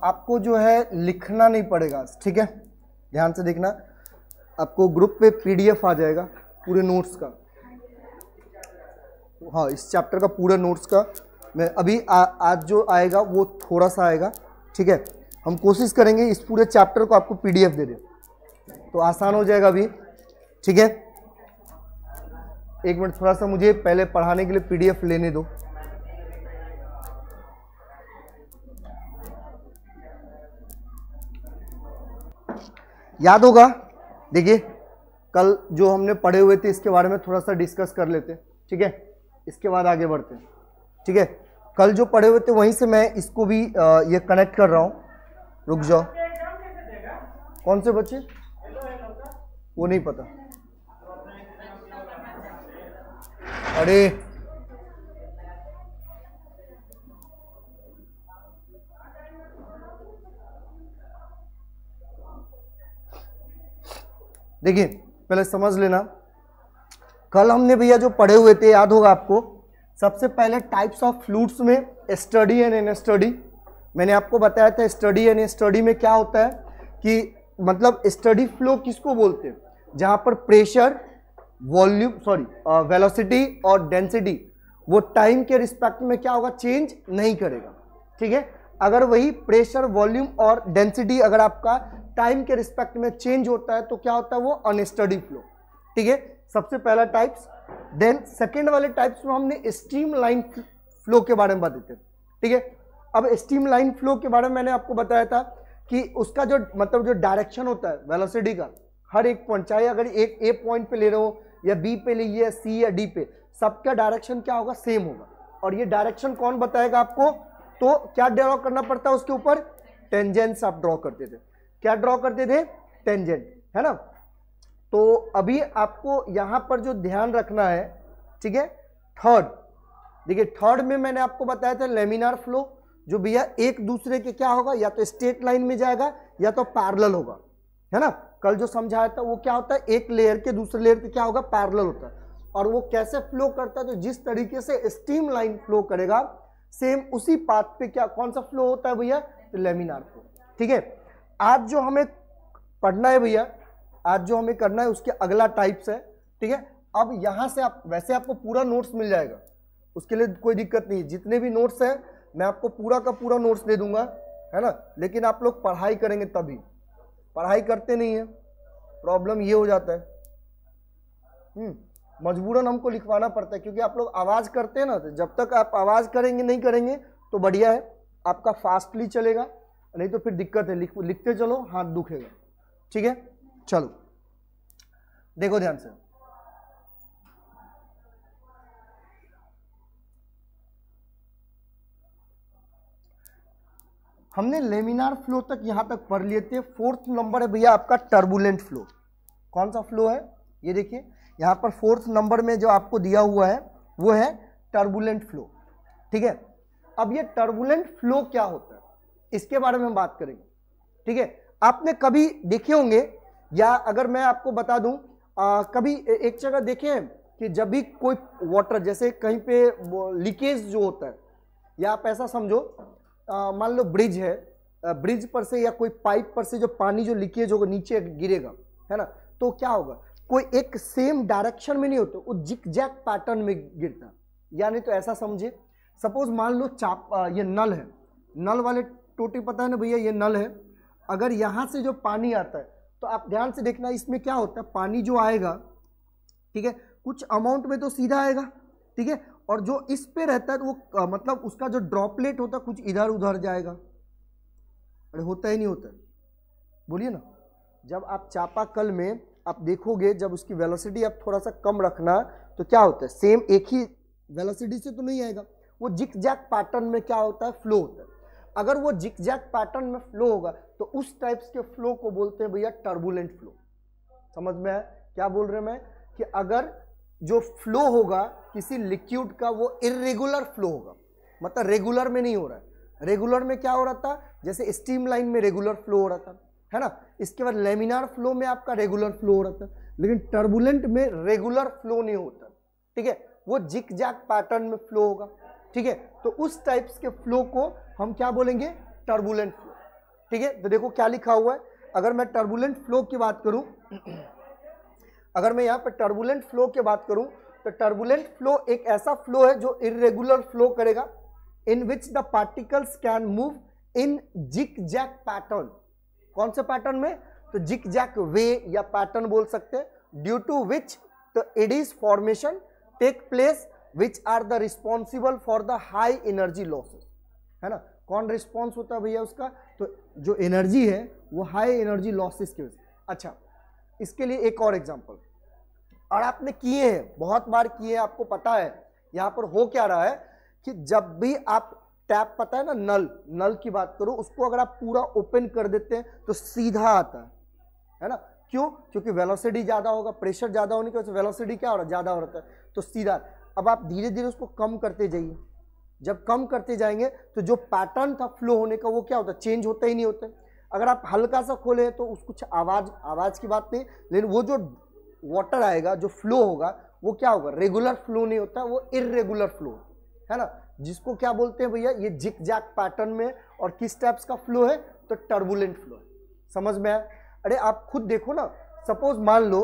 आपको जो है लिखना नहीं पड़ेगा, ठीक है, ध्यान से देखना। आपको ग्रुप पे पीडीएफ आ जाएगा पूरे नोट्स का, हाँ इस चैप्टर का पूरा नोट्स का। मैं अभी आज जो आएगा वो थोड़ा सा आएगा, ठीक है। हम कोशिश करेंगे इस पूरे चैप्टर को आपको पीडीएफ दे दें तो आसान हो जाएगा अभी, ठीक है। एक मिनट, थोड़ा सा मुझे पहले पढ़ाने के लिए पीडीएफ लेने दो। याद होगा, देखिए कल जो हमने पढ़े हुए थे इसके बारे में थोड़ा सा डिस्कस कर लेते हैं, ठीक है, इसके बाद आगे बढ़ते हैं, ठीक है। कल जो पढ़े हुए थे वहीं से मैं इसको भी ये कनेक्ट कर रहा हूँ। रुक जाओ, कौन से बच्चे, वो नहीं पता। अरे देखिए पहले समझ लेना, कल हमने भैया जो पढ़े हुए थे याद होगा आपको। सबसे पहले टाइप्स ऑफ फ्लूइड्स में स्टडी एंड अनस्टडी मैंने आपको बताया था। स्टडी एंड अनस्टडी में क्या होता है कि मतलब स्टडी फ्लो किसको बोलते हैं, जहां पर प्रेशर, वॉल्यूम, वेलोसिटी और डेंसिटी वो टाइम के रिस्पेक्ट में क्या होगा, चेंज नहीं करेगा, ठीक है। अगर वही प्रेशर, वॉल्यूम और डेंसिटी अगर आपका टाइम के रिस्पेक्ट में चेंज होता है तो क्या होता है, वो अनस्टडी फ्लो, ठीक है। सबसे पहला टाइप्स। देन सेकेंड वाले टाइप्स में हमने स्ट्रीम लाइन फ्लो के बारे में बताते थे, ठीक है। अब स्ट्रीम लाइन फ्लो के बारे में मैंने आपको बताया था कि उसका जो मतलब जो डायरेक्शन होता है वेलोसिटी का, हर एक पॉइंट, चाहे अगर एक ए पॉइंट पे ले रहे हो या बी पे लीजिए या सी या डी पे, सबका डायरेक्शन क्या होगा, सेम होगा। और ये डायरेक्शन कौन बताएगा आपको, तो क्या ड्रॉ करना पड़ता है उसके ऊपर, टेंजेंट्स आप ड्रॉ करते थे। क्या ड्रॉ करते थे, टेंजेंट, है ना। तो अभी आपको यहां पर जो ध्यान रखना है, ठीक है, थर्ड, देखिए थर्ड में मैंने आपको बताया था लेमिनार फ्लो, जो भैया एक दूसरे के क्या होगा, या तो स्ट्रेट लाइन में जाएगा या तो पैरेलल होगा, है ना। कल जो समझाया था वो क्या होता है, एक लेयर के दूसरे लेयर पे क्या होगा, पैरेलल होता है। और वो कैसे फ्लो करता है, तो जिस तरीके से स्ट्रीम लाइन फ्लो करेगा सेम उसी पाथ पे क्या कौन सा फ्लो होता है भैया, तो लेमिनार फ्लो, ठीक है। आज जो हमें पढ़ना है भैया, आज जो हमें करना है उसके अगला टाइप्स है, ठीक है। अब यहां से आप वैसे आपको पूरा नोट्स मिल जाएगा, उसके लिए कोई दिक्कत नहीं, जितने भी नोट्स हैं मैं आपको पूरा का पूरा नोट्स दे दूंगा, है ना। लेकिन आप लोग पढ़ाई करेंगे तभी, पढ़ाई करते नहीं है, प्रॉब्लम ये हो जाता है। मजबूरन हमको लिखवाना पड़ता है, क्योंकि आप लोग आवाज करते हैं ना, तो जब तक आप आवाज करेंगे नहीं करेंगे तो बढ़िया है, आपका फास्टली चलेगा, नहीं तो फिर दिक्कत है, लिखते चलो हाथ दुखेगा, ठीक है। चलो देखो ध्यान से, हमने लेमिनार फ्लो तक यहां तक पढ़ लिए थे। फोर्थ नंबर है भैया आपका टर्बुलेंट फ्लो। कौन सा फ्लो है, ये देखिए यहां पर फोर्थ नंबर में जो आपको दिया हुआ है वो है टर्बुलेंट फ्लो, ठीक है। अब ये टर्बुलेंट फ्लो क्या होता है इसके बारे में हम बात करेंगे, ठीक है। आपने कभी देखे होंगे, या अगर मैं आपको बता दूं, कभी एक जगह देखे हैं कि जब भी कोई वाटर जैसे कहीं पे लीकेज जो होता है, या आप ऐसा समझो मान लो ब्रिज है, ब्रिज पर से या कोई पाइप पर से जो पानी जो लीकेज होगा नीचे गिरेगा, है ना, तो क्या होगा, कोई एक सेम डायरेक्शन में नहीं होता, वो जिग-जैग पैटर्न में गिरता। यानी तो ऐसा समझे, सपोज मान लो ये नल है, नल वाले टोटी पता है ना भैया, ये नल है। अगर यहां से जो पानी आता है तो आप ध्यान से देखना, इसमें क्या होता है, पानी जो आएगा, ठीक है, कुछ अमाउंट में तो सीधा आएगा, ठीक है, और जो इस पे रहता है वो मतलब उसका जो ड्रॉपलेट होता है कुछ इधर उधर जाएगा। अरे होता ही नहीं होता, बोलिए ना। जब आप चापाकल में आप देखोगे, जब उसकी वेलोसिटी आप थोड़ा सा कम रखना तो क्या होता है, सेम एक ही वेलोसिटी से तो नहीं आएगा, वो जिग-जैग पैटर्न में क्या होता है, फ्लो होता है। अगर वो जिग-जैग पैटर्न में फ्लो होगा तो उस टाइप्स के फ्लो को बोलते हैं भैया टर्बुलेंट फ्लो। समझ में है क्या बोल रहे हैं मैं, कि अगर जो फ्लो होगा किसी लिक्विड का वो इरेगुलर फ्लो होगा, मतलब रेगुलर में नहीं हो रहा है। रेगुलर में क्या हो रहा था, जैसे स्ट्रीम लाइन में रेगुलर फ्लो हो रहा था, है ना। इसके बाद लेमिनार फ्लो में आपका रेगुलर फ्लो हो रहा था, लेकिन टर्बुलेंट में रेगुलर फ्लो नहीं होता, ठीक है, वो जिग-जैग पैटर्न में फ्लो होगा, ठीक है। तो उस टाइप्स के फ्लो को हम क्या बोलेंगे, टर्बुलेंट फ्लो, ठीक है। तो देखो क्या लिखा हुआ है, अगर मैं टर्बुलेंट फ्लो की बात करूं, अगर मैं यहाँ पे टर्बुलेंट फ्लो की बात करूं, तो टर्बुलेंट फ्लो एक ऐसा फ्लो है जो इरेगुलर फ्लो करेगा, in which the particles can move in zig zag pattern. कौन से पैटर्न में? तो जिग जैग वे या पैटर्न बोल सकते हैं, due to which the eddies formation take place which are the responsible for the high energy losses, है ना। कौन रिस्पॉन्स होता है भैया उसका? तो जो एनर्जी है वो हाई एनर्जी लॉसेस की वजह से। अच्छा, इसके लिए एक और एग्जांपल, और आपने किए हैं, बहुत बार किए हैं, आपको पता है यहां पर हो क्या रहा है कि जब भी आप टैप, पता है ना, नल की बात करो, उसको अगर आप पूरा ओपन कर देते हैं तो सीधा आता है ना। क्यों? क्योंकि वेलोसिटी ज्यादा होगा, प्रेशर ज्यादा होने की वजह से वेलोसिटी क्या हो रहा है? ज्यादा हो रहा है, तो सीधा। अब आप धीरे धीरे उसको कम करते जाइए, जब कम करते जाएंगे तो जो पैटर्न था फ्लो होने का वो क्या होता है? चेंज होता ही नहीं होता। अगर आप हल्का सा खोले तो उस कुछ आवाज की बात नहीं, लेकिन वो जो वाटर आएगा, जो फ्लो होगा, वो क्या होगा? रेगुलर फ्लो नहीं होता, वो इरेगुलर फ्लो है ना, जिसको क्या बोलते हैं भैया? ये जिग जैग पैटर्न में। और किस टाइप्स का फ्लो है? तो टर्बुलेंट फ्लो है। समझ में आया? अरे आप खुद देखो ना, सपोज मान लो,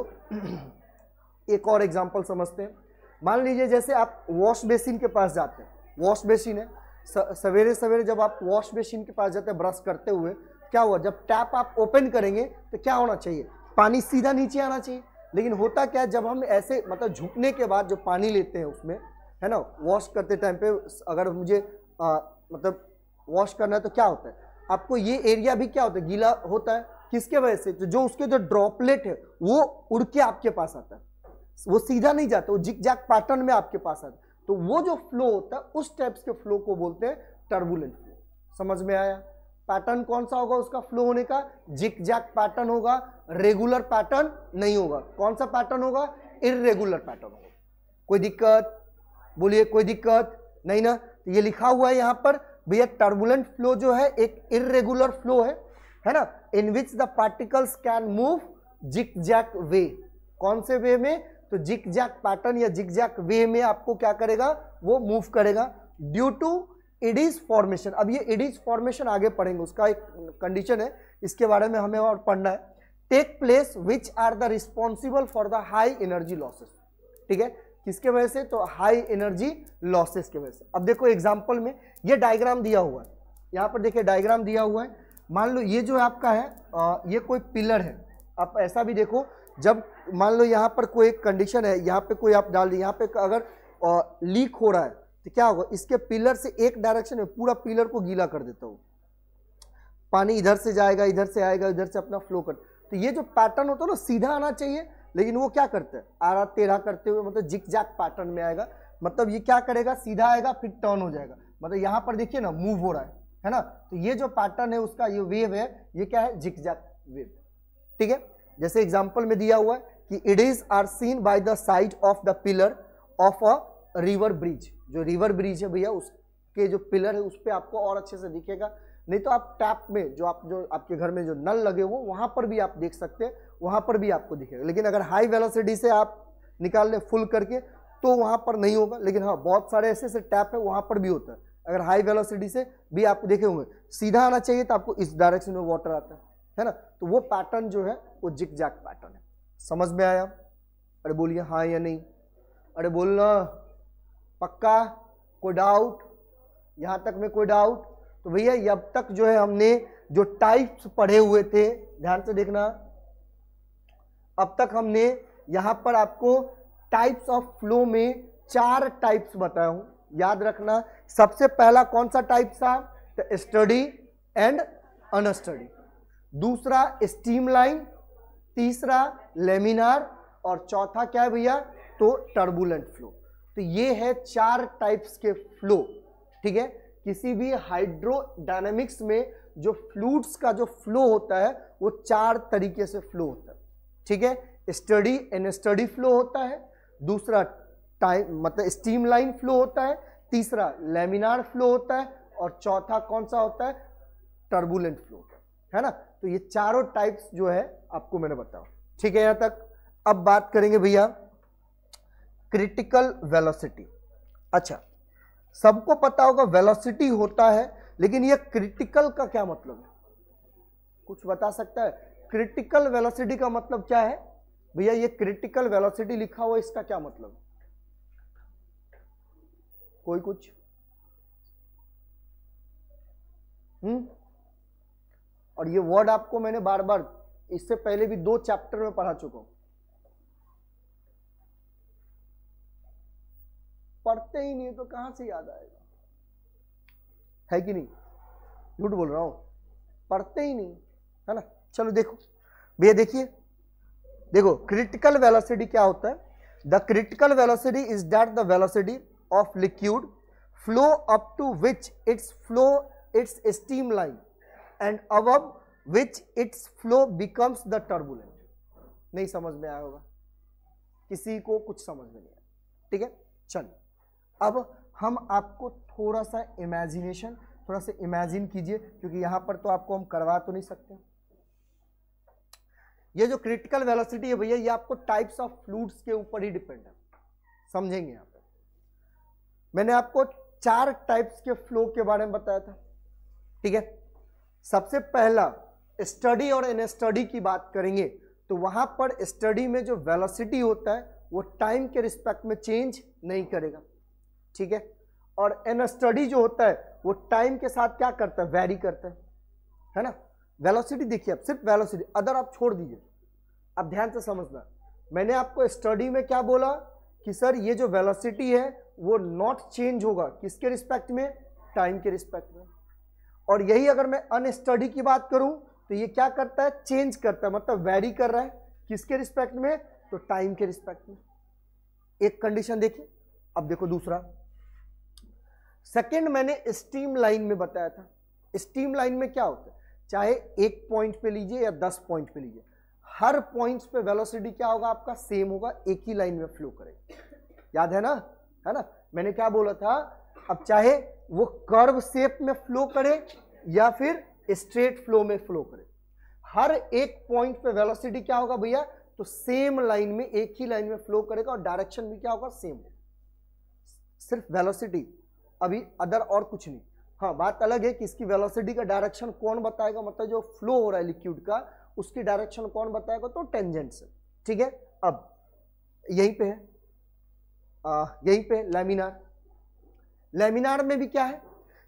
एक और एग्जांपल समझते हैं। मान लीजिए जैसे आप वॉश बेसिन के पास जाते हैं, वॉश बेसिन है, सवेरे सवेरे जब आप वॉश बेसिन के पास जाते हैं ब्रश करते हुए, क्या हुआ? जब टैप आप ओपन करेंगे तो क्या होना चाहिए? पानी सीधा नीचे आना चाहिए। लेकिन होता क्या है, जब हम ऐसे मतलब झुकने के बाद जो पानी लेते हैं उसमें, है ना, वॉश करते टाइम पे अगर मुझे मतलब वॉश करना है तो क्या होता है? आपको ये एरिया भी क्या होता है? गीला होता है। किसके वजह से? तो जो उसके जो ड्रॉपलेट है वो उड़ के आपके पास आता है, वो सीधा नहीं जाता, वो जिग जैग पैटर्न में आपके पास आता है। तो वो जो फ्लो होता है उस टाइप्स के फ्लो को बोलते हैं टर्बुलेंट फ्लो। समझ में आया? पैटर्न कौन सा होगा उसका फ्लो होने का? जिग जैग पैटर्न होगा, रेगुलर पैटर्न नहीं होगा। कौन सा पैटर्न होगा? इरेगुलर पैटर्न होगा। कोई दिक्कत? बोलिए, कोई दिक्कत नहीं ना। तो ये लिखा हुआ है यहां पर भैया, टर्बुलेंट फ्लो जो है एक इरेगुलर फ्लो है ना, in which the particles can move zig zag way. कौन से वे में? तो जिग जैग पैटर्न या जिग जैग वे में आपको क्या करेगा? वो मूव करेगा ड्यू टू एडीज फॉर्मेशन। अब ये एडीज फॉर्मेशन आगे पढ़ेंगे, उसका एक कंडीशन है, इसके बारे में हमें और पढ़ना है। Take place which are the responsible for the high energy losses. ठीक है, किसके वजह से? तो हाई एनर्जी लॉसेस के वजह से। अब देखो एग्जांपल में ये डायग्राम दिया हुआ है, यहां पर देखिए डायग्राम दिया हुआ है। मान लो ये जो आपका है ये कोई पिलर है। आप ऐसा भी देखो, जब मान लो यहाँ पर कोई कंडीशन है, यहाँ पे कोई आप डाल दी, यहाँ पे अगर लीक हो रहा है तो क्या होगा? इसके पिलर से एक डायरेक्शन में पूरा पिलर को गीला कर देता हूँ, पानी इधर से जाएगा, इधर से आएगा, इधर से अपना फ्लो कर। तो ये जो पैटर्न होता है ना, सीधा आना चाहिए, लेकिन वो क्या करते हैं? आरा तेरह करते हुए मतलब जिग जैग पैटर्न में आएगा। मतलब ये क्या करेगा? सीधा आएगा फिर टर्न हो जाएगा। मतलब यहाँ पर देखिए ना, मूव हो रहा है ना। तो ये जो पैटर्न है उसका, ये वेव है, ये क्या है? Zig zag wave. ठीक है, जैसे एग्जांपल में दिया हुआ है कि eddies are seen by the side of the pillar of a river bridge. जो रिवर ब्रिज है भैया, उसके जो पिलर है उस पर आपको और अच्छे से दिखेगा। नहीं तो आप टैप में जो आपके घर में जो नल लगे हो वहां पर भी आप देख सकते हैं, वहां पर भी आपको दिखेगा। लेकिन अगर हाई वेलोसिटी से आप निकाल लें फुल करके तो वहां पर नहीं होगा। लेकिन हाँ, बहुत सारे ऐसे टैप है वहां पर भी होता है। अगर हाई वेलोसिटी से भी आप देखे होंगे, सीधा आना चाहिए तो आपको इस डायरेक्शन में वाटर आता है ना। तो वो पैटर्न जो है वो जिग जैग पैटर्न है। समझ में आया? अरे बोलिए हाँ या नहीं? अरे बोलना, पक्का? कोई डाउट? यहां तक में कोई डाउट? तो भैया अब तक जो है हमने जो टाइप्स पढ़े हुए थे, ध्यान से देखना, अब तक हमने यहां पर आपको टाइप्स ऑफ फ्लो में 4 टाइप्स बताया हूं। याद रखना, सबसे पहला कौन सा टाइप था? तो स्टडी एंड अनस्टडी। दूसरा स्ट्रीमलाइन, तीसरा लेमिनार, और चौथा क्या है भैया? तो टर्बुलेंट फ्लो। तो ये है 4 टाइप्स के फ्लो। ठीक है, किसी भी हाइड्रोडायनेमिक्स में जो फ्लूइड्स का जो फ्लो होता है वो 4 तरीके से फ्लो होता है। ठीक है, स्टडी एंड स्टडी फ्लो होता है, दूसरा टाइम मतलब स्ट्रीमलाइन फ्लो होता है, तीसरा लेमिनार फ्लो होता है, और चौथा कौन सा होता है? टर्बुलेंट फ्लो, है ना। तो ये चारों टाइप्स जो है आपको मैंने बताया। ठीक है यहां तक। अब बात करेंगे भैया क्रिटिकल वेलोसिटी। अच्छा, सबको पता होगा वेलोसिटी होता है, लेकिन ये क्रिटिकल का क्या मतलब है? कुछ बता सकता है? क्रिटिकल वेलोसिटी का मतलब क्या है भैया? ये क्रिटिकल वेलोसिटी लिखा हुआ, इसका क्या मतलब? कोई कुछ? और ये वर्ड आपको मैंने बार बार इससे पहले भी 2 चैप्टर में पढ़ा चुका हूं। पढ़ते ही नहीं तो कहां से याद आएगा? है कि नहीं? झूठ बोल रहा हूं? पढ़ते ही नहीं है ना। चलो देखो भैया, देखो क्रिटिकल वेलोसिटी क्या होता है? The critical velocity is that the velocity of liquid flow up to which its flow its steam line and above which its flow becomes the turbulent. नहीं समझ में आया होगा किसी को? कुछ समझ में नहीं आया? ठीक है, चलो अब हम आपको थोड़ा सा इमेजिन कीजिए, क्योंकि यहां पर तो आपको हम करवा तो नहीं सकते। ये जो क्रिटिकल वेलोसिटी है भैया, ये आपको टाइप्स ऑफ फ्लूइड्स के ऊपर ही डिपेंड है, समझेंगे यहां पे। मैंने आपको 4 टाइप्स के फ्लो के बारे में बताया था, ठीक है। सबसे पहला स्टडी और अनस्टडी की बात करेंगे तो वहां पर स्टडी में जो वेलोसिटी होता है वो टाइम के रिस्पेक्ट में चेंज नहीं करेगा, ठीक है। और अनस्टडी जो होता है वो टाइम के साथ क्या करता है? वेरी करता है ना। वेलोसिटी देखिए, आप सिर्फ वेलोसिटी, अदर आप छोड़ दीजिए। अब ध्यान से समझना, मैंने आपको स्टडी में क्या बोला कि सर ये जो वेलोसिटी है वो नॉट चेंज होगा, किसके रिस्पेक्ट में? टाइम के रिस्पेक्ट में। और यही अगर मैं अनस्टडी की बात करूं तो ये क्या करता है? चेंज करता है, मतलब वेरी कर रहा है, किसके रिस्पेक्ट में? तो टाइम के रिस्पेक्ट में। एक कंडीशन देखिए। अब देखो दूसरा, सेकंड मैंने स्टीम लाइन में बताया था। स्टीम लाइन में क्या होता है? चाहे 1 पॉइंट पे लीजिए या 10 पॉइंट पे लीजिए, हर पॉइंट्स पे वेलोसिटी क्या होगा आपका? सेम होगा, एक ही लाइन में फ्लो करेगा। याद है ना? है ना? मैंने क्या बोला था? अब चाहे वो कर्व शेप में फ्लो करे या फिर स्ट्रेट फ्लो में फ्लो करे, हर एक पॉइंट पे वेलोसिटी क्या होगा भैया? तो सेम लाइन में, एक ही लाइन में फ्लो करेगा और डायरेक्शन भी क्या होगा? सेम होगा। सिर्फ वेलोसिटी, अभी अदर और कुछ नहीं। हाँ, बात अलग है कि इसकी वेलोसिटी का डायरेक्शन कौन बताएगा, मतलब जो फ्लो हो रहा है लिक्विड का उसकी डायरेक्शन कौन बताएगा? तो टेंजेंट से, ठीक है। अब यहीं पे है, यहीं पे लैमिनार। लैमिनार में भी क्या है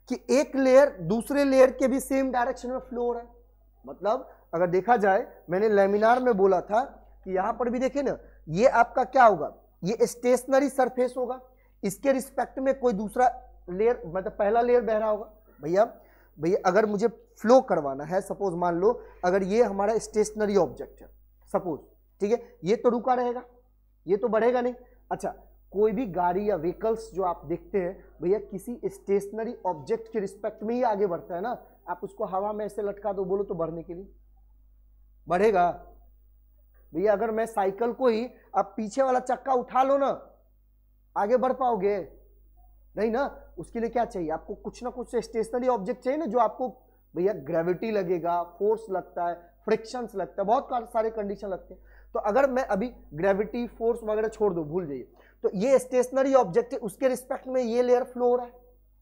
कि एक लेयर दूसरे लेयर के भी सेम डायरेक्शन में फ्लो हो रहा है। मतलब अगर देखा जाए, मैंने लैमिनार में बोला था कि यहां पर भी देखिए ना, ये आपका क्या होगा? ये स्टेशनरी सरफेस होगा, इसके रिस्पेक्ट में कोई दूसरा लेयर, मतलब पहला लेयर बह रहा होगा। भैया अगर मुझे फ्लो करवाना है, सपोज मान लो अगर ये हमारा स्टेशनरी ऑब्जेक्ट है सपोज, ठीक है, ये तो रुका रहेगा, ये तो बढ़ेगा नहीं। अच्छा, कोई भी गाड़ी या व्हीकल्स जो आप देखते हैं भैया, किसी स्टेशनरी ऑब्जेक्ट के रिस्पेक्ट में ही आगे बढ़ता है ना। आप उसको हवा में ऐसे लटका दो, बोलो तो बढ़ने के लिए बढ़ेगा भैया। अगर मैं साइकिल को ही आप पीछे वाला चक्का उठा लो ना, आगे बढ़ पाओगे? नहीं ना। उसके लिए क्या चाहिए आपको? कुछ ना कुछ स्टेशनरी ऑब्जेक्ट चाहिए ना, जो आपको भैया ग्रेविटी लगेगा, फोर्स लगता है, फ्रिक्शंस लगता है, बहुत सारे कंडीशन लगते हैं। तो अगर मैं अभी ग्रेविटी, फोर्स वगैरह छोड़ दो, भूल जाइए, तो ये स्टेशनरी ऑब्जेक्ट है, उसके रिस्पेक्ट में ये लेयर फ्लो हो रहा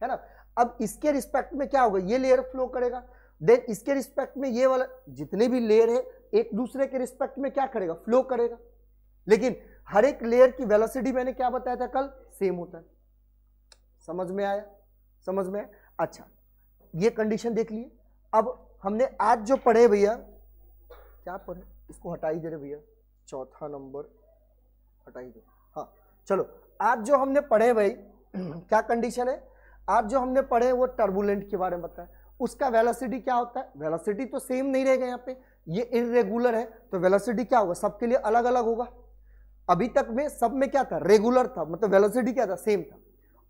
है ना। अब इसके रिस्पेक्ट में क्या होगा? ये लेयर फ्लो करेगा, देन इसके रिस्पेक्ट में ये वाला, जितने भी लेयर है एक दूसरे के रिस्पेक्ट में क्या करेगा? फ्लो करेगा। लेकिन हर एक लेयर की वेलोसिटी मैंने क्या बताया था कल? सेम होता है। समझ में आया? समझ में आया? अच्छा, ये कंडीशन देख लिए। अब हमने आज जो पढ़े भैया, क्या पढ़े? इसको हटा ही दे रहे भैया, चौथा नंबर हटा ही दे। हाँ चलो, आज जो हमने पढ़े भाई क्या कंडीशन है? आज जो हमने पढ़े वो टर्बुलेंट के बारे में बताया। उसका वेलोसिटी क्या होता है? वेलोसिटी तो सेम नहीं रहेगा, यहाँ पे ये इरेगुलर है तो वेलोसिटी क्या होगा? सबके लिए अलग अलग होगा। अभी तक में सब में क्या था? रेगुलर था, मतलब वेलोसिटी क्या था? सेम था।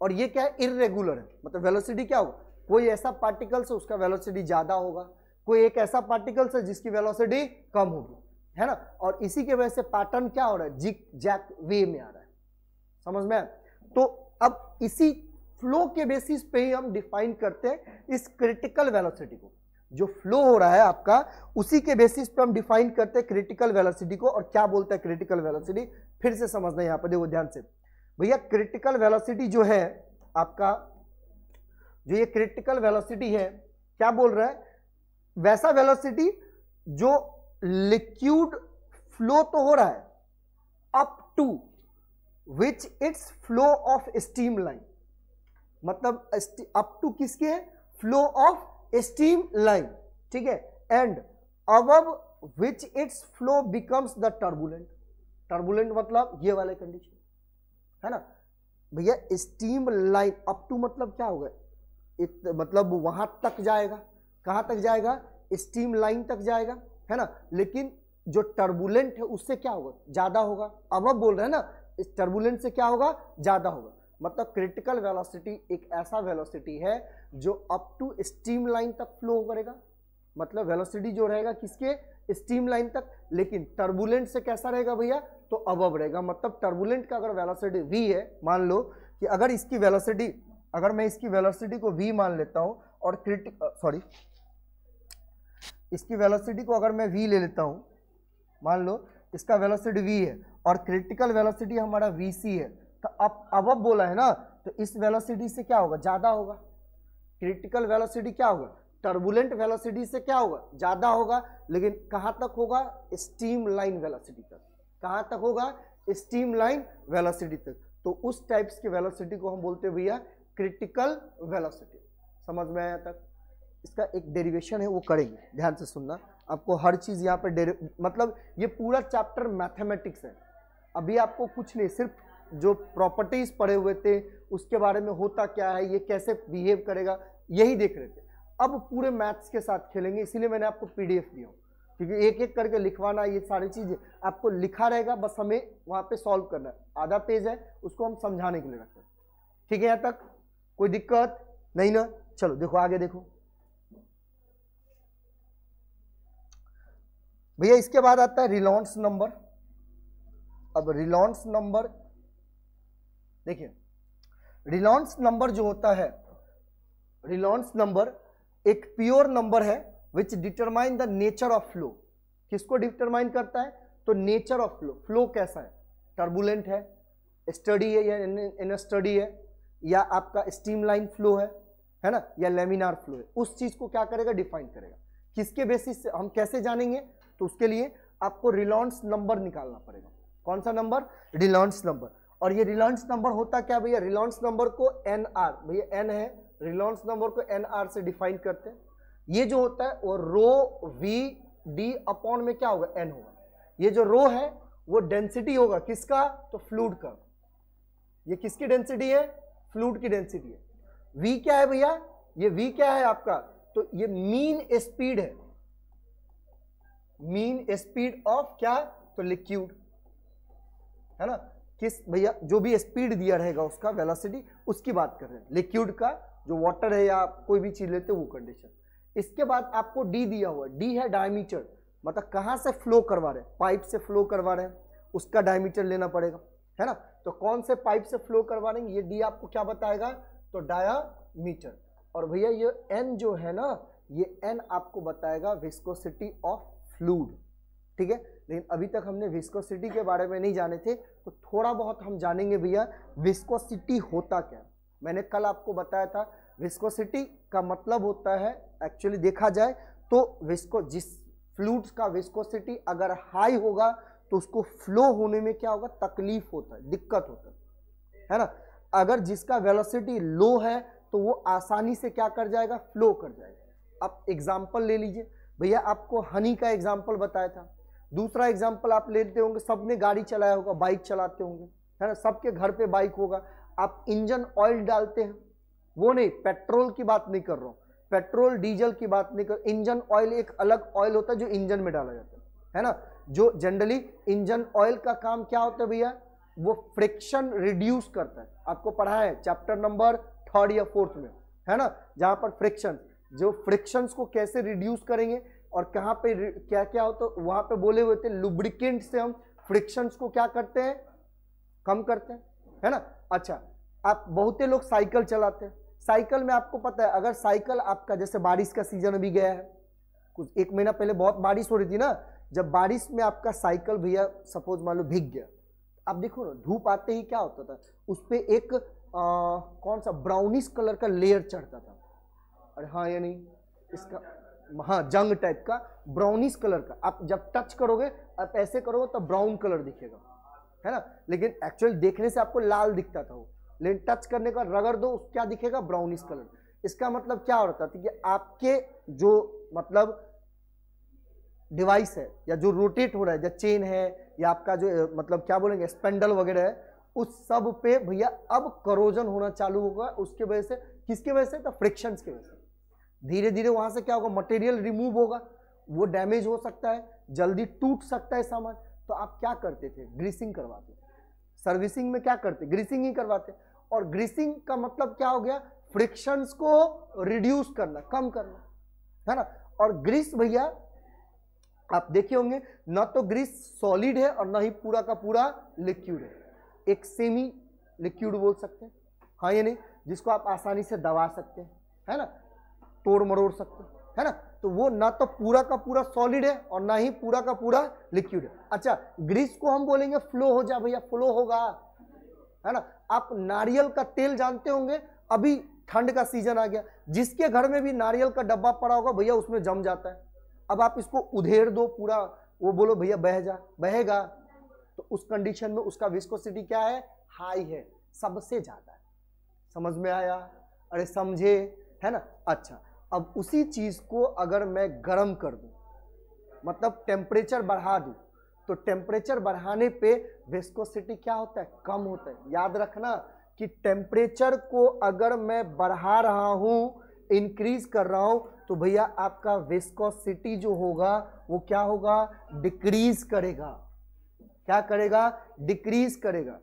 और ये क्या है? इरेगुलर है, मतलब वेलोसिटी क्या होगा? कोई ऐसा पार्टिकल्स है उसका वेलोसिटी ज्यादा होगा, कोई एक ऐसा पार्टिकल्स है जिसकी वेलोसिटी कम होगी, है ना। और इसी के वजह से पैटर्न क्या हो रहा है? जिग जैक वे में आ रहा है। समझ में आया? तो अब इसी फ्लो के बेसिस पे ही हम डिफाइन करते हैं इस क्रिटिकल वेलोसिटी को। जो फ्लो हो रहा है आपका, उसी के बेसिस पे हम डिफाइन करते हैं क्रिटिकल वेलोसिटी को। और क्या बोलता है क्रिटिकल वेलोसिटी? फिर से समझना, यहां पर देखो ध्यान से भैया। क्रिटिकल वेलोसिटी जो है आपका, जो ये क्रिटिकल वेलोसिटी है, क्या बोल रहा है? वैसा वेलोसिटी जो लिक्विड फ्लो तो हो रहा है up to which its flow of steam line, मतलब अप टू किसके है, फ्लो ऑफ स्टीम लाइन, ठीक है, and above which its flow becomes the turbulent. Turbulent मतलब ये वाले कंडीशन है ना भैया। स्टीम लाइन अप टू मतलब क्या होगा, मतलब वहां तक जाएगा, कहां तक जाएगा, स्टीम लाइन तक जाएगा, है ना। लेकिन जो टर्बुलेंट है उससे क्या होगा, ज्यादा होगा। अब बोल रहे हैं ना, इस टर्बुलेंट से क्या होगा, ज्यादा होगा। मतलब क्रिटिकल वेलोसिटी एक ऐसा वेलोसिटी है जो अप टू स्टीम लाइन तक फ्लो करेगा, मतलब वेलोसिटी जो रहेगा किसके, स्टीम लाइन तक। लेकिन टर्बुलेंट से कैसा रहेगा भैया, तो अबव रहेगा। मतलब टर्बुलेंट का अगर वेलोसिटी v है, मान लो कि अगर इसकी वेलोसिटी, अगर मैं इसकी वेलोसिटी को v मान लेता हूं और इसकी वेलोसिटी को अगर मैं v ले लेता हूं, मान लो इसका वेलोसिटी v है और क्रिटिकल वेलोसिटी हमारा vc है, तो अब बोला है ना, तो इस वेलोसिटी से क्या होगा, ज्यादा होगा। क्रिटिकल वेलोसिटी क्या होगा, टर्बुलेंट वेलोसिटी से क्या होगा, ज्यादा होगा। लेकिन कहां तक होगा, स्टीम लाइन वेलोसिटी तक। कहां तक होगा, स्टीम लाइन वेलोसिटी तक। तो उस टाइप्स की वेलोसिटी को हम बोलते हैं भैया क्रिटिकल वेलोसिटी। समझ में आया तक। इसका एक डेरिवेशन है वो करेंगे, ध्यान से सुनना, आपको हर चीज यहाँ पे मतलब ये पूरा चैप्टर मैथमेटिक्स है। अभी आपको कुछ नहीं, सिर्फ जो प्रॉपर्टीज पढ़े हुए थे उसके बारे में होता क्या है, ये कैसे बिहेव करेगा, यही देख रहे थे। अब पूरे मैथ्स के साथ खेलेंगे, इसीलिए मैंने आपको पीडीएफ दिया, क्योंकि एक एक करके लिखवाना, ये सारी चीजें आपको लिखा रहेगा, बस हमें वहां पे सॉल्व करना है। आधा पेज है उसको हम समझाने के लिए रखते हैं, ठीक है। यहाँ तक कोई दिक्कत नहीं ना। चलो देखो आगे देखो भैया, इसके बाद आता है रिलॉन्स नंबर। अब रिलॉन्स नंबर देखिए, रिलॉन्स नंबर जो होता है, रिलॉन्स नंबर एक प्योर नंबर है विच determine the nature of flow. किसको डिटरमाइन करता है, तो नेचर ऑफ फ्लो। फ्लो कैसा है, टर्बुलेंट है, स्टडी है या इन स्टडी है, या आपका स्टीम लाइन फ्लो है ना, या लेमिनार फ्लो है। उस चीज को क्या करेगा, डिफाइन करेगा। किसके बेसिस से, हम कैसे जानेंगे, तो उसके लिए आपको रिलॉन्स नंबर निकालना पड़ेगा। कौन सा नंबर, रिलॉन्स नंबर। और ये रिलॉन्स नंबर होता क्या भैया, रिलॉन्स नंबर को NR, भैया N है, रिलॉन्स नंबर को NR से डिफाइन करते हैं। ये जो होता है वो रो वी डी अपॉन में क्या होगा, N होगा। ये जो रो है वो डेंसिटी होगा किसका, तो फ्लूइड का। ये किसकी डेंसिटी है, फ्लूइड की डेंसिटी है। V क्या है भैया, ये V क्या है आपका, तो ये मीन स्पीड है, मीन स्पीड ऑफ क्या, तो लिक्विड, है ना। किस भैया, जो भी स्पीड दिया रहेगा उसका वेलोसिटी, उसकी बात कर रहे हैं। लिक्विड का जो वाटर है या कोई भी चीज लेते हैं वो कंडीशन। इसके बाद आपको डी दिया हुआ, डी है डायमीटर, मतलब कहां से फ्लो करवा रहे हैं, पाइप से फ्लो करवा रहे हैं, उसका डायमीटर लेना पड़ेगा, है ना। तो कौन से पाइप से फ्लो करवा रहे हैं, ये डी आपको क्या बताएगा, तो डायामीटर। और भैया ये एन जो है ना, ये एन आपको बताएगा विस्कोसिटी ऑफ फ्लूइड, ठीक है। लेकिन अभी तक हमने विस्कोसिटी के बारे में नहीं जाने थे, तो थोड़ा बहुत हम जानेंगे भैया विस्कोसिटी होता क्या। मैंने कल आपको बताया था विस्कोसिटी का मतलब होता है, एक्चुअली देखा जाए तो जिस फ्लूइड का विस्कोसिटी अगर हाई होगा तो उसको फ्लो होने में क्या होगा, तकलीफ होता है, दिक्कत होता है ना। अगर जिसका वेलोसिटी लो है तो वो आसानी से क्या कर जाएगा, फ्लो कर जाएगा। अब एग्जाम्पल ले लीजिए भैया, आपको हनी का एग्जाम्पल बताया था। दूसरा एग्जाम्पल आप लेते होंगे, सबने गाड़ी चलाया होगा, बाइक चलाते होंगे, है ना, सबके घर पे बाइक होगा। आप इंजन ऑयल डालते हैं, वो नहीं, पेट्रोल की बात नहीं कर रहा हूँ, पेट्रोल डीजल की बात नहीं कर, इंजन ऑयल एक अलग ऑयल होता है जो इंजन में डाला जाता है ना। जो जनरली इंजन ऑयल का काम क्या होता है भैया, वो फ्रिक्शन रिड्यूस करता है। आपको पढ़ा है चैप्टर नंबर 3rd या 4th में, है ना, जहां पर फ्रिक्शन, जो फ्रिक्शंस को कैसे रिड्यूस करेंगे और कहां पे क्या क्या होता है, वहां पे बोले हुए थे लुब्रिकेंट से हम फ्रिक्शंस को क्या करते हैं, कम करते हैं, है ना। अच्छा, आप बहुते लोग साइकिल चलाते हैं, साइकिल में आपको पता है, अगर साइकिल आपका, जैसे बारिश का सीजन अभी गया है, कुछ 1 महीना पहले बहुत बारिश हो रही थी ना, जब बारिश में आपका साइकिल भैया सपोज मान लो भीग गया, आप देखो ना, धूप आते ही क्या होता था, उस पर एक कौन सा ब्राउनिश कलर का लेयर चढ़ता था। अरे हाँ या नहीं, इसका हाँ जंग टाइप का, ब्राउनिश कलर का। आप जब टच करोगे, आप ऐसे करोगे तो ब्राउन कलर दिखेगा, है ना, लेकिन एक्चुअल देखने से आपको लाल दिखता था वो, लेकिन टच करने का रगड़ दो क्या दिखेगा, ब्राउनिश कलर। इसका मतलब क्या हो रहा था कि आपके जो मतलब डिवाइस है या जो रोटेट हो रहा है, या चेन है या आपका जो मतलब क्या बोलेंगे स्पेंडल वगैरह है, उस सब पे भैया अब करोजन होना चालू होगा। उसके वजह से, किसके वजह से, तो फ्रिक्शंस की वजह से धीरे धीरे वहां से क्या होगा, मटेरियल रिमूव होगा, वो डैमेज हो सकता है, जल्दी टूट सकता है सामान। तो आप क्या करते थे, ग्रीसिंग करवाते। सर्विसिंग में क्या करते, ग्रीसिंग ही करवाते। और ग्रीसिंग का मतलब क्या हो गया, फ्रिक्शंस को रिड्यूस करना, कम करना, है ना। और ग्रीस भैया आप देखे होंगे, ना तो ग्रीस सॉलिड है और ना ही पूरा का पूरा लिक्विड है, एक सेमी लिक्विड बोल सकते हैं, हाँ या नहीं, जिसको आप आसानी से दबा सकते हैं, है ना, तोड़ मरोड़ सकते हैं, है ना। तो वो ना तो पूरा का पूरा सॉलिड है और ना ही पूरा का पूरा लिक्विड है। अच्छा, ग्रीस को हम बोलेंगे फ्लो हो जा भैया, फ्लो होगा, है ना। आप नारियल का तेल जानते होंगे, अभी ठंड का सीजन आ गया, जिसके घर में भी नारियल का डब्बा पड़ा होगा भैया उसमें जम जाता है। अब आप इसको उधेड़ दो पूरा, वो बोलो भैया बह जा, बहेगा। तो उस कंडीशन में उसका विस्कोसिटी क्या है, हाई है, सबसे ज्यादा है। समझ में आया, अरे समझे, है ना। अच्छा, अब उसी चीज को अगर मैं गर्म कर दूं, मतलब टेम्परेचर बढ़ा दूं, तो टेम्परेचर बढ़ाने पे विस्कोसिटी क्या होता है, कम होता है। याद रखना कि टेम्परेचर को अगर मैं बढ़ा रहा हूं, इंक्रीज कर रहा हूं, तो भैया आपका विस्कोसिटी जो होगा वो क्या होगा, डिक्रीज करेगा। क्या करेगा, डिक्रीज करेगा,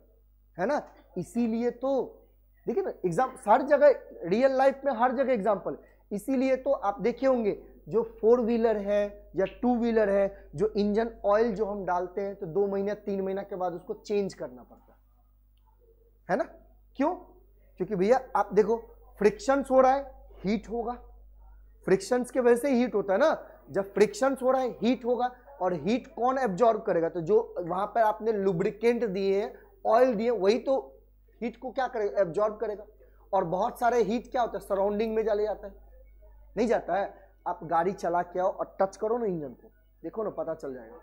है ना। इसीलिए तो देखिए ना, एग्जाम हर जगह, रियल लाइफ में हर जगह एग्जाम्पल। इसीलिए तो आप देखे होंगे जो 4 व्हीलर है या 2 व्हीलर है, जो इंजन ऑयल जो हम डालते हैं तो 2 महीना 3 महीना के बाद उसको चेंज करना पड़ता है ना। क्यों, क्योंकि भैया आप देखो फ्रिक्शंस हो रहा है, हीट होगा, फ्रिक्शंस के वजह से हीट होता है ना। जब फ्रिक्शंस हो रहा है हीट होगा, और हीट कौन एब्जॉर्ब करेगा, तो जो वहां पर आपने लुब्रिकेंट दिए हैं, ऑयल दिए, वही तो हीट को क्या करेगा, एब्जॉर्ब करेगा। और बहुत सारे हीट क्या होता है, सराउंडिंग में चले जाता है, नहीं जाता है। आप गाड़ी चला के आओ और टच करो ना इंजन को, देखो ना पता चल जाएगा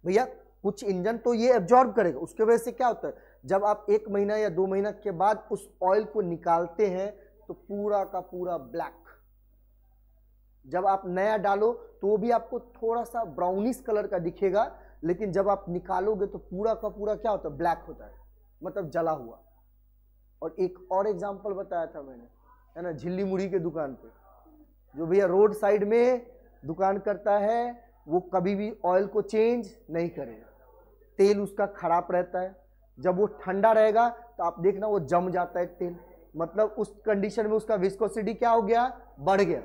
भैया। कुछ इंजन तो ये एब्जॉर्ब करेगा, उसके वजह से क्या होता है, जब आप 1 महीना या 2 महीना के बाद उस ऑयल को निकालते हैं तो पूरा का पूरा ब्लैक। जब आप नया डालो तो वो भी आपको थोड़ा सा ब्राउनिश कलर का दिखेगा, लेकिन जब आप निकालोगे तो पूरा का पूरा क्या होता है, ब्लैक होता है, मतलब जला हुआ। और एक और एग्जांपल बताया था मैंने, है ना, झिल्ली मुड़ी के दुकान पे, जो भैया रोड साइड में दुकान करता है वो कभी भी ऑयल को चेंज नहीं करेगा, तेल उसका खराब रहता है। जब वो ठंडा रहेगा तो आप देखना वो जम जाता है तेल, मतलब उस कंडीशन में उसका विस्कोसिटी क्या हो गया, बढ़ गया।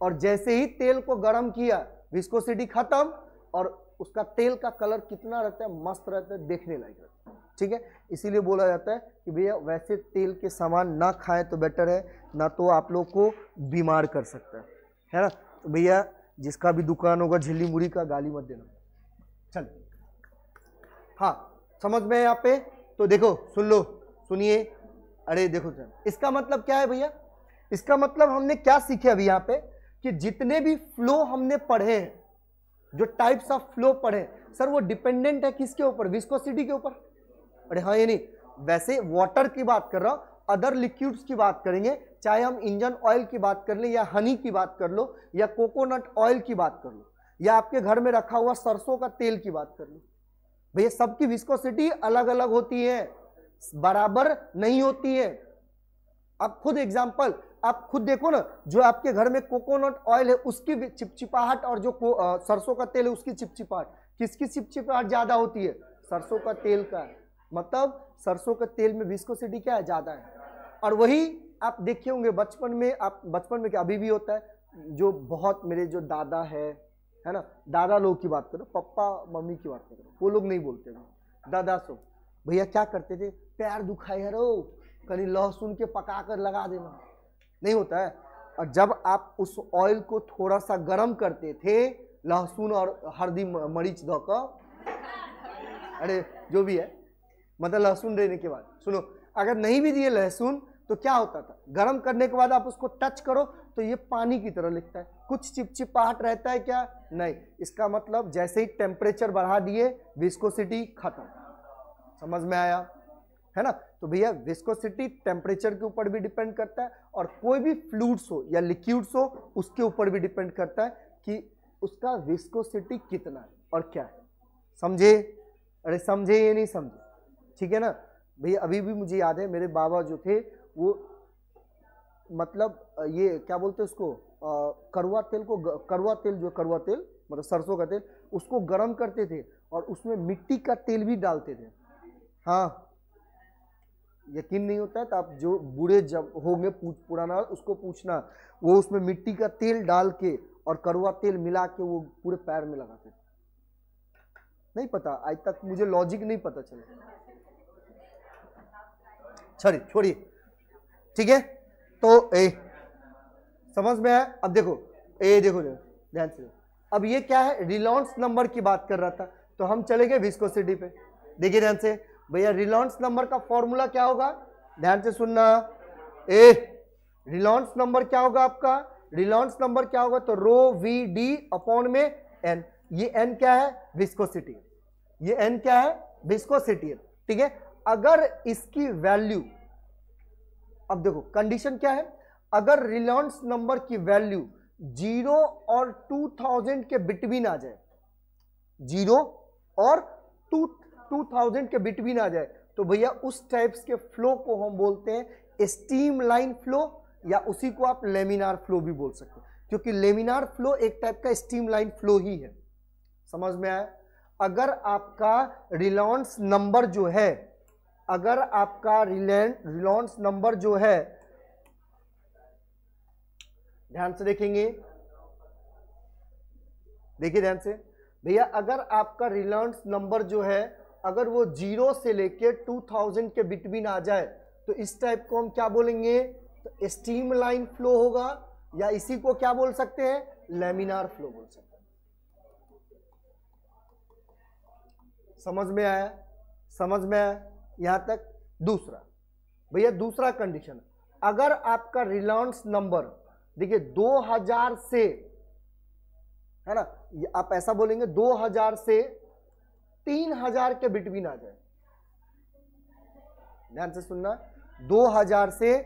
और जैसे ही तेल को गर्म किया, विस्कोसिटी खत्म, और उसका तेल का कलर कितना रहता है, मस्त रहता है, देखने लायक रहता है, ठीक है। इसीलिए बोला जाता है कि भैया वैसे तेल के सामान ना खाएं तो बेटर है, ना तो आप लोग को बीमार कर सकता है ना। तो भैया जिसका भी दुकान होगा झिल्ली मुड़ी का, गाली मत देना। चल, हाँ समझ में यहाँ पे, तो देखो सुन लो, सुनिए, अरे देखो सर, इसका मतलब क्या है भैया, इसका मतलब हमने क्या सीखे अभी यहाँ पे, कि जितने भी फ्लो हमने पढ़े हैं, जो टाइप्स ऑफ फ्लो पढ़े, सर वो डिपेंडेंट है किसके ऊपर, विस्कोसिटी के ऊपर। अरे हाँ, ये नहीं, वैसे वाटर की बात कर रहा हूं, अदर लिक्विड्स की बात करेंगे, चाहे हम इंजन ऑयल की बात कर लें, या हनी की बात कर लो, या कोकोनट ऑयल की बात कर लो, या आपके घर में रखा हुआ सरसों का तेल की बात कर लो, भैया सबकी विस्कोसिटी अलग अलग होती है, बराबर नहीं होती है। आप खुद एग्जांपल, आप खुद देखो ना, जो आपके घर में कोकोनट ऑयल है उसकी चिपचिपाहट, और जो सरसों का तेल है उसकी चिपचिपाहट, किसकी चिपचिपाहट ज्यादा होती है, सरसों का तेल का। मतलब सरसों के तेल में विस्कोसिटी क्या है, ज्यादा है। और वही आप देखे होंगे बचपन में, आप बचपन में क्या अभी भी होता है, जो बहुत मेरे जो दादा है ना, दादा लोग की बात करो, पप्पा मम्मी की बात करो, वो लोग नहीं बोलते, दादा सो भैया क्या करते थे, पैर दुखाए यारो, कहीं लहसुन के पका कर लगा देना, नहीं होता है। और जब आप उस ऑयल को थोड़ा सा गर्म करते थे, लहसुन और हल्दी मरीच धोकर, अरे जो भी है, मतलब लहसुन देने के बाद, सुनो, अगर नहीं भी दिए लहसुन तो क्या होता था, गर्म करने के बाद आप उसको टच करो तो ये पानी की तरह लिखता है। कुछ चिपचिपाहट रहता है क्या? नहीं। इसका मतलब जैसे ही टेम्परेचर बढ़ा दिए विस्कोसिटी खत्म। समझ में आया है ना? तो भैया विस्कोसिटी टेम्परेचर के ऊपर भी डिपेंड करता है और कोई भी फ्लूइड्स हो या लिक्विड्स हो उसके ऊपर भी डिपेंड करता है कि उसका विस्कोसिटी कितना है और क्या है। समझे? अरे समझे या नहीं समझे? ठीक है ना भैया। अभी भी मुझे याद है मेरे बाबा जो थे वो मतलब ये क्या बोलते हैं उसको, कड़वा तेल को, कड़वा तेल जो कड़वा तेल मतलब सरसों का तेल, उसको गर्म करते थे और उसमें मिट्टी का तेल भी डालते थे। हाँ, यकीन नहीं होता है तो आप जो बूढ़े जब होंगे पुराना उसको पूछना, वो उसमें मिट्टी का तेल डाल के और कड़वा तेल मिला के वो पूरे पैर में लगाते थे। नहीं पता आज तक मुझे लॉजिक नहीं पता चला। छोड़िए छोड़िए, ठीक है। तो समझ में आया? अब देखो देखो ध्यान से। अब ये क्या है? रेनॉल्ड्स नंबर की बात कर रहा था तो हम चले गए विस्कोसिटी पे। देखिए ध्यान से भैया, रेनॉल्ड्स नंबर का फॉर्मूला क्या होगा? ध्यान से सुनना। रेनॉल्ड्स नंबर क्या होगा आपका? रेनॉल्ड्स नंबर क्या होगा? तो रो वी डी अपॉन में एन। ये एन क्या है? विस्कोसिटी। ये एन क्या है? विस्कोसिटी। ठीक है। अगर इसकी वैल्यू, अब देखो कंडीशन क्या है, अगर रेनॉल्ड्स नंबर की वैल्यू 0 और 2000 के बिटवीन आ जाए, 0 और 2000 के बिटवीन आ जाए, तो भैया उस टाइप्स के फ्लो को हम बोलते हैं स्टीम लाइन फ्लो, या उसी को आप लेमिनार फ्लो भी बोल सकते हैं, क्योंकि लेमिनार फ्लो एक टाइप का स्टीम लाइन फ्लो ही है। समझ में आया? अगर आपका रेनॉल्ड्स नंबर जो है, अगर आपका रेनॉल्ड्स नंबर जो है, ध्यान से देखेंगे, देखिए ध्यान से भैया, अगर आपका रेनॉल्ड्स नंबर जो है अगर वो 0 से लेके 2000 के बिटवीन आ जाए तो इस टाइप को हम क्या बोलेंगे? तो स्टीम लाइन फ्लो होगा, या इसी को क्या बोल सकते हैं? लेमिनार फ्लो बोल सकते हैं। समझ में आया? समझ में आया यहां तक? दूसरा भैया, दूसरा कंडीशन, अगर आपका रेनॉल्ड्स नंबर देखिए 2000 से, है ना, आप ऐसा बोलेंगे 2000 से 3000 के बिटवीन आ जाए। ध्यान से सुनना, 2000 से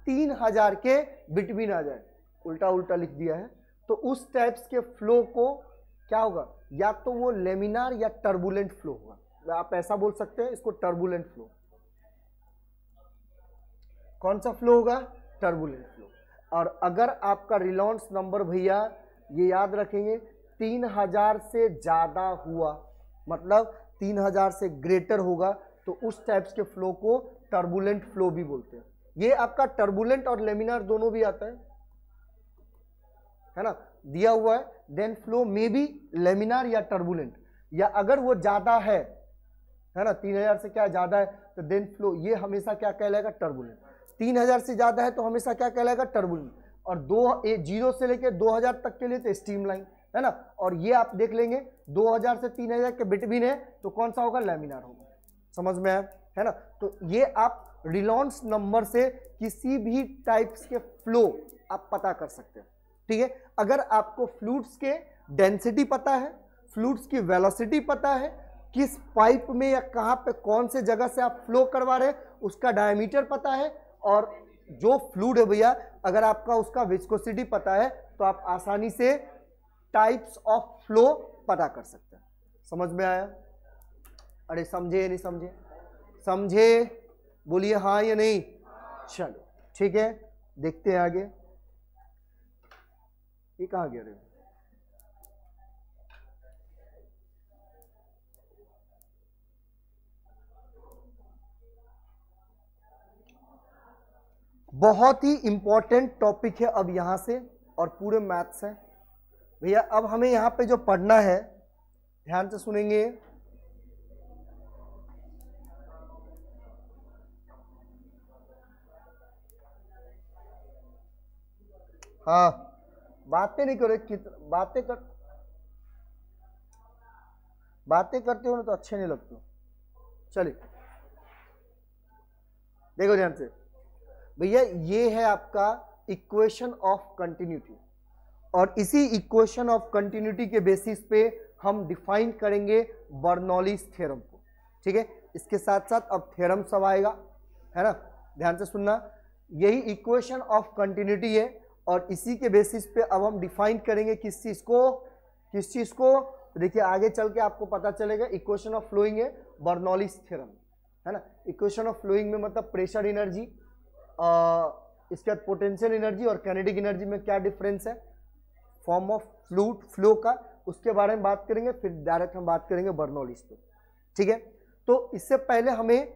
3000 के बिटवीन आ जाए, उल्टा उल्टा लिख दिया है, तो उस टाइप्स के फ्लो को क्या होगा? या तो वो लेमिनार या टर्बुलेंट फ्लो होगा। आप ऐसा बोल सकते हैं इसको टर्बुलेंट फ्लो। कौन सा फ्लो होगा? Turbulent flow. और अगर आपका रेनॉल्ड्स नंबर भैया ये याद रखेंगे 3000 से ज्यादा हुआ, मतलब 3000 से ग्रेटर होगा, तो उस टाइप्स के फ्लो को टर्बुलेंट फ्लो भी बोलते हैं। ये आपका टर्बुलेंट और लेमिनार दोनों भी आता है ना, दिया हुआ है। देन फ्लो में भी लेमिनार या टर्बुलेंट, या अगर वो ज्यादा है ना, 3000 से क्या ज्यादा है, तो देन फ्लो ये हमेशा क्या कहलाएगा? टर्बुलेंट। 3000 से ज्यादा है तो हमेशा क्या कहलाएगा? टर्बुलेंट। और 0 से लेकर 2000 तक के लिए तो स्टीम लाइन, है ना। और ये आप देख लेंगे 2000 से 3000 के बिटवीन है तो कौन सा होगा? लेमिनार होगा। समझ में आया? है ना। तो ये आप रेनॉल्ड्स नंबर से किसी भी टाइप्स के फ्लो आप पता कर सकते हैं। ठीक है। अगर आपको फ्लूइड्स के डेंसिटी पता है, फ्लूइड्स की वेलोसिटी पता है, किस पाइप में या कहां पे कौन से जगह से आप फ्लो करवा रहे हैं उसका डायमीटर पता है, और जो फ्लूइड है भैया अगर आपका उसका विस्कोसिटी पता है, तो आप आसानी से टाइप्स ऑफ फ्लो पता कर सकते हैं। समझ में आया? अरे समझे या नहीं समझे? समझे? बोलिए हाँ या नहीं। चलो ठीक है, देखते हैं आगे। ये कहाँ गया रे? बहुत ही इंपॉर्टेंट टॉपिक है अब यहां से, और पूरे मैथ्स है भैया। अब हमें यहां पे जो पढ़ना है, ध्यान से सुनेंगे। हाँ, बातें नहीं करो, बातें करते हो ना तो अच्छे नहीं लगते। चलिए देखो ध्यान से भैया, ये है आपका इक्वेशन ऑफ कंटिन्यूटी, और इसी इक्वेशन ऑफ कंटिन्यूटी के बेसिस पे हम डिफाइन करेंगे बर्नौलीज थ्योरम को। ठीक है, इसके साथ साथ अब थ्योरम सब आएगा, है ना, ध्यान से सुनना। यही इक्वेशन ऑफ कंटिन्यूटी है और इसी के बेसिस पे अब हम डिफाइन करेंगे किस चीज को। तो देखिए आगे चल के आपको पता चलेगा। इक्वेशन ऑफ फ्लोइंग है बर्नौलीज थ्योरम, है ना। इक्वेशन ऑफ फ्लोइंग में मतलब प्रेशर एनर्जी, इसके बाद पोटेंशियल एनर्जी और काइनेटिक एनर्जी में क्या डिफरेंस है, फॉर्म ऑफ फ्लूइड फ्लो का, उसके बारे में बात करेंगे। फिर डायरेक्ट हम बात करेंगे बर्नौलीज पे। ठीक है, तो इससे पहले हमें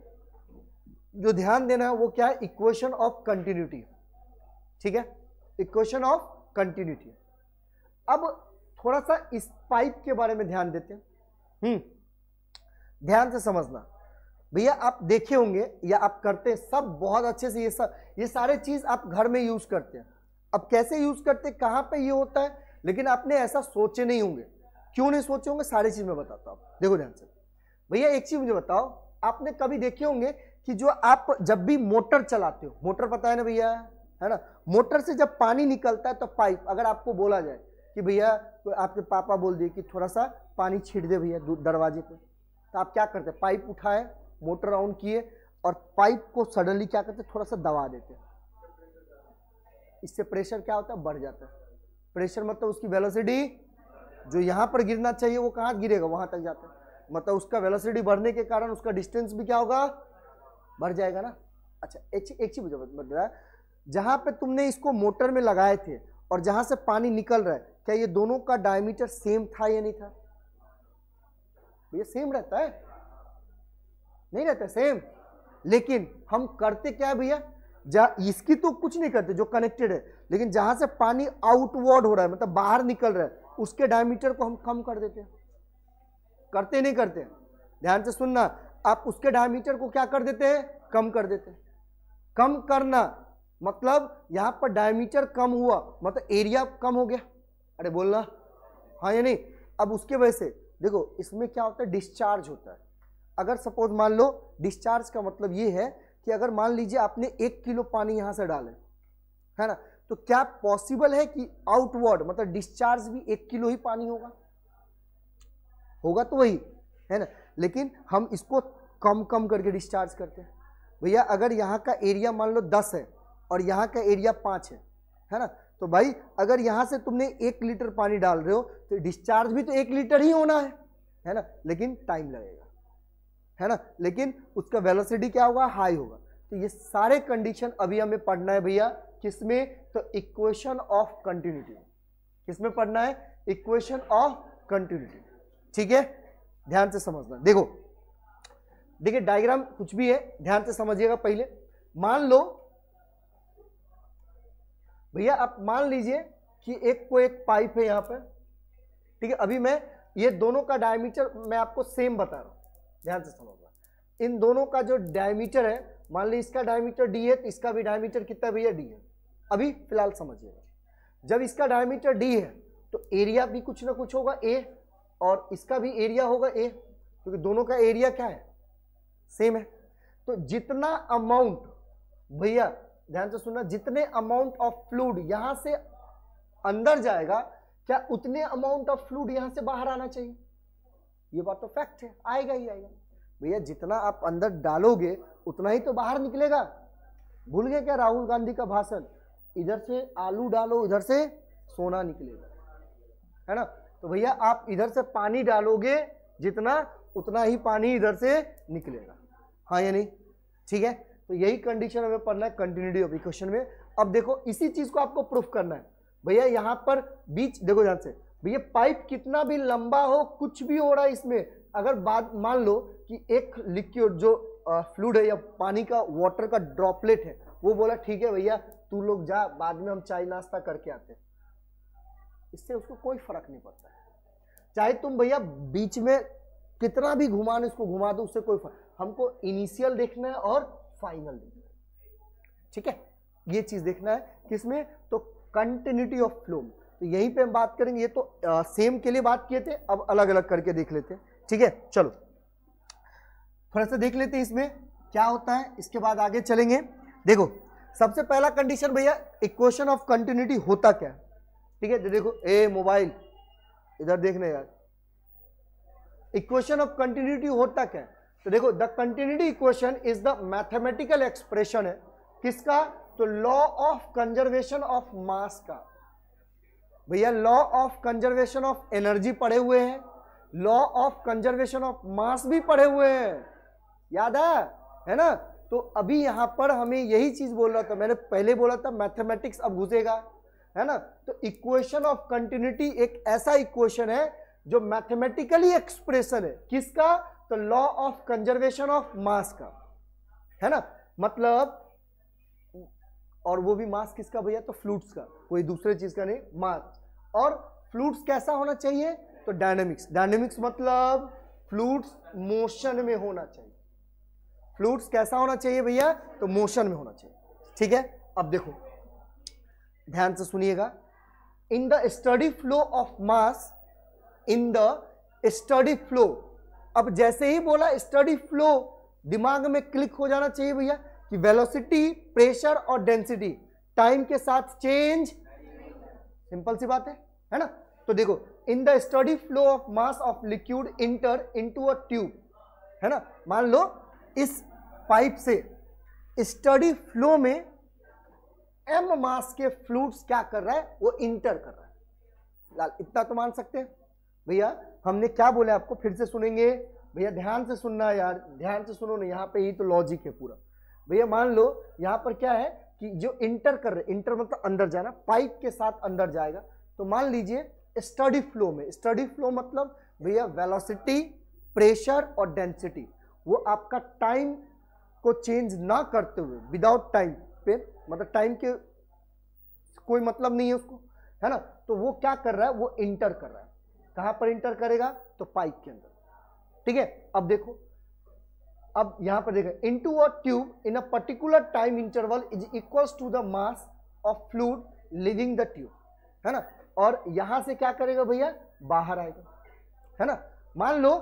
जो ध्यान देना है वो क्या है, इक्वेशन ऑफ कंटिन्यूटी। ठीक है, इक्वेशन ऑफ कंटिन्यूटी। अब थोड़ा सा इस पाइप के बारे में ध्यान देते हैं। ध्यान से समझना भैया, आप देखे होंगे या आप करते हैं सब बहुत अच्छे से, ये सारे चीज आप घर में यूज करते हैं। अब कैसे यूज करते हैं, कहां पे ये होता है, लेकिन आपने ऐसा सोचे नहीं होंगे। क्यों नहीं सोचे होंगे, सारी चीज में बताता हूं। देखो ध्यान से भैया, एक चीज मुझे बताओ, आपने कभी देखे होंगे कि जो आप जब भी मोटर चलाते हो, मोटर पता है ना भैया, है ना, मोटर से जब पानी निकलता है तो पाइप, अगर आपको बोला जाए कि भैया, तो आपके पापा बोल दिए कि थोड़ा सा पानी छीट दे भैया दरवाजे पे, तो आप क्या करते, पाइप उठाए, मोटर ऑन किए और पाइप को सडनली क्या करते, थोड़ा सा दबा देते। इससे प्रेशर क्या होता है, बढ़ जाता है। प्रेशर मतलब उसकी वेलोसिटी जो यहां पर गिरना चाहिए वो कहां गिरेगा, वहां तक जाता है। मतलब उसका वेलोसिटी बढ़ने के कारण उसका डिस्टेंस भी क्या होगा, बढ़ जाएगा ना। अच्छा, एक चीज मुझे बता, जहां पे तुमने इसको मोटर में लगाए थे और जहां से पानी निकल रहा है, क्या ये दोनों का डायमीटर सेम था या नहीं था? भैया सेम रहता है, नहीं रहता सेम। लेकिन हम करते क्या है भैया, इसकी तो कुछ नहीं करते जो कनेक्टेड है, लेकिन जहां से पानी आउटवर्ड हो रहा है, मतलब बाहर निकल रहा है, उसके डायमीटर को हम कम कर देते हैं। करते नहीं करते, ध्यान से सुनना, आप उसके डायमीटर को क्या कर देते हैं, कम कर देते हैं। कम करना मतलब यहां पर डायमीटर कम हुआ, मतलब एरिया कम हो गया। अरे बोलना हाँ या नहीं। अब उसके वजह से देखो इसमें क्या होता है, डिस्चार्ज होता है। अगर सपोज मान लो, डिस्चार्ज का मतलब ये है कि अगर मान लीजिए आपने 1 किलो पानी यहां से डाले, है ना, तो क्या पॉसिबल है कि आउटवर्ड मतलब डिस्चार्ज भी 1 किलो ही पानी होगा तो वही है ना। लेकिन हम इसको कम कम करके डिस्चार्ज करते हैं। भैया अगर यहाँ का एरिया मान लो 10 है और यहाँ का एरिया 5 है ना, तो भाई अगर यहाँ से तुमने 1 लीटर पानी डाल रहे हो तो डिस्चार्ज भी तो 1 लीटर ही होना है ना, लेकिन टाइम लगेगा, है ना, लेकिन उसका वेलोसिटी क्या होगा, हाई होगा। तो ये सारे कंडीशन अभी हमें पढ़ना है भैया, किसमें, तो इक्वेशन ऑफ कंटिन्यूटी। किसमें पढ़ना है, इक्वेशन ऑफ कंटिन्यूटी। ठीक है, ध्यान से समझना। देखिए डायग्राम कुछ भी है, ध्यान से समझिएगा। पहले मान लो भैया, आप मान लीजिए कि एक पाइप है यहां पर, ठीक है। अभी मैं ये दोनों का डायमीटर मैं आपको सेम बता रहा हूं, ध्यान से समझना। इन दोनों का जो डायमीटर है, मान ली इसका डायमीटर डी है तो इसका भी डायमीटर कितना भैया, डी है। अभी फिलहाल समझिएगा, जब इसका डायमीटर डी है तो एरिया भी कुछ ना कुछ होगा ए, और इसका भी एरिया होगा ए, क्योंकि दोनों का एरिया क्या है, सेम है। तो जितना अमाउंट, भैया ध्यान से सुनना, जितने अमाउंट ऑफ फ्लूइड यहां से अंदर जाएगा, क्या उतने अमाउंट ऑफ फ्लूइड यहां से बाहर आना चाहिए। ये बात तो फैक्ट है, आएगा ही आएगा भैया। जितना आप अंदर डालोगे उतना ही तो बाहर निकलेगा। भूल गए क्या राहुल गांधी का भाषण, इधर से आलू डालो इधर से सोना निकलेगा, है ना। तो भैया आप इधर से पानी डालोगे जितना, उतना ही पानी इधर से निकलेगा, हाँ या नहीं। ठीक है, तो यही कंडीशन हमें पढ़ना है कंटिन्यूटी ऑफ इक्वेशन में। अब देखो इसी चीज को आपको प्रूफ करना है भैया। यहां पर बीच देखो ध्यान से भैया, पाइप कितना भी लंबा हो, कुछ भी हो रहा है इसमें, अगर बात मान लो कि एक लिक्विड जो फ्लूइड है या पानी का वाटर का ड्रॉपलेट है, वो बोला ठीक है भैया तू लोग जा, बाद में हम चाय नाश्ता करके आते हैं, इससे उसको कोई फर्क नहीं पड़ता है। चाहे तुम भैया बीच में कितना भी घुमाने उसको घुमा दो, उससे कोई फर्क। हमको इनिशियल देखना है और फाइनल देखना है, ठीक है। ये चीज देखना है किसमें, तो कंटिन्यूटी ऑफ फ्लो। तो यहीं पे हम बात करेंगे। ये तो सेम के लिए बात किए थे, अब अलग अलग करके देख लेते हैं, ठीक है। चलो थोड़ा सा देख लेते हैं इसमें क्या होता है, इसके बाद आगे चलेंगे। देखो सबसे पहला कंडीशन भैया, इक्वेशन ऑफ कंटिन्यूटी होता क्या है? ठीक है, देखो ए मोबाइल इधर देखने यार, इक्वेशन ऑफ कंटिन्यूटी होता क्या है? तो देखो the continuity equation is the mathematical expression है किसका? तो लॉ ऑफ कंजर्वेशन ऑफ मास का। भैया law of conservation of energy पढ़े हुए हैं, लॉ ऑफ कंजर्वेशन ऑफ मास भी पढ़े हुए हैं, याद है ना? तो अभी यहां पर हमें यही चीज बोल रहा था, मैंने पहले बोला था मैथमेटिक्स अब घुसेगा, है ना? तो इक्वेशन ऑफ कंटिन्यूटी एक ऐसा इक्वेशन है जो मैथमेटिकली एक्सप्रेशन है किसका? तो लॉ ऑफ कंजर्वेशन ऑफ मास का, है ना? मतलब, और वो भी मास किसका भैया? तो फ्लूइड्स का, कोई दूसरे चीज का नहीं, मास। और फ्लूइड्स कैसा होना चाहिए? तो डायनेमिक्स। डायनेमिक्स मतलब फ्लूइड्स मोशन में होना चाहिए। फ्लूइड्स कैसा होना चाहिए भैया? तो मोशन में होना चाहिए। ठीक है, अब देखो ध्यान से सुनिएगा, in the steady flow of mass, in the steady flow, अब जैसे ही बोला स्टडी फ्लो, दिमाग में क्लिक हो जाना चाहिए भैया कि वेलोसिटी, प्रेशर और डेंसिटी टाइम के साथ चेंज, सिंपल सी बात है ना? तो देखो in the steady flow of mass of liquid inter into a tube, है ना? मान लो इस पाइप से स्टडी फ्लो में एम मास के फ्लूइड्स क्या कर रहा है? वो इंटर कर रहा है। फिलहाल इतना तो मान सकते हैं भैया। हमने क्या बोला आपको, फिर से सुनेंगे भैया, ध्यान से सुनना यार, ध्यान से सुनो ना, यहाँ पे ही तो लॉजिक है पूरा भैया। मान लो यहाँ पर क्या है कि जो इंटर कर रहे, इंटर मतलब अंदर जाना, पाइप के साथ अंदर जाएगा। तो मान लीजिए स्टडी फ्लो में, स्टडी फ्लो मतलब भैया वेलोसिटी, प्रेशर और डेंसिटी, वो आपका टाइम को चेंज ना करते हुए, विदाउट टाइम पे, मतलब टाइम के कोई मतलब नहीं है उसको, है ना? तो वो क्या कर रहा है? वो इंटर कर रहा है। कहां पर इंटर करेगा? तो पाइप के अंदर। ठीक है, अब देखो, अब यहां पर देखो, into a tube in a particular time interval is equals to the mass of fluid leaving the tube, है ना? और यहां से क्या करेगा भैया? बाहर आएगा, है ना? मान लो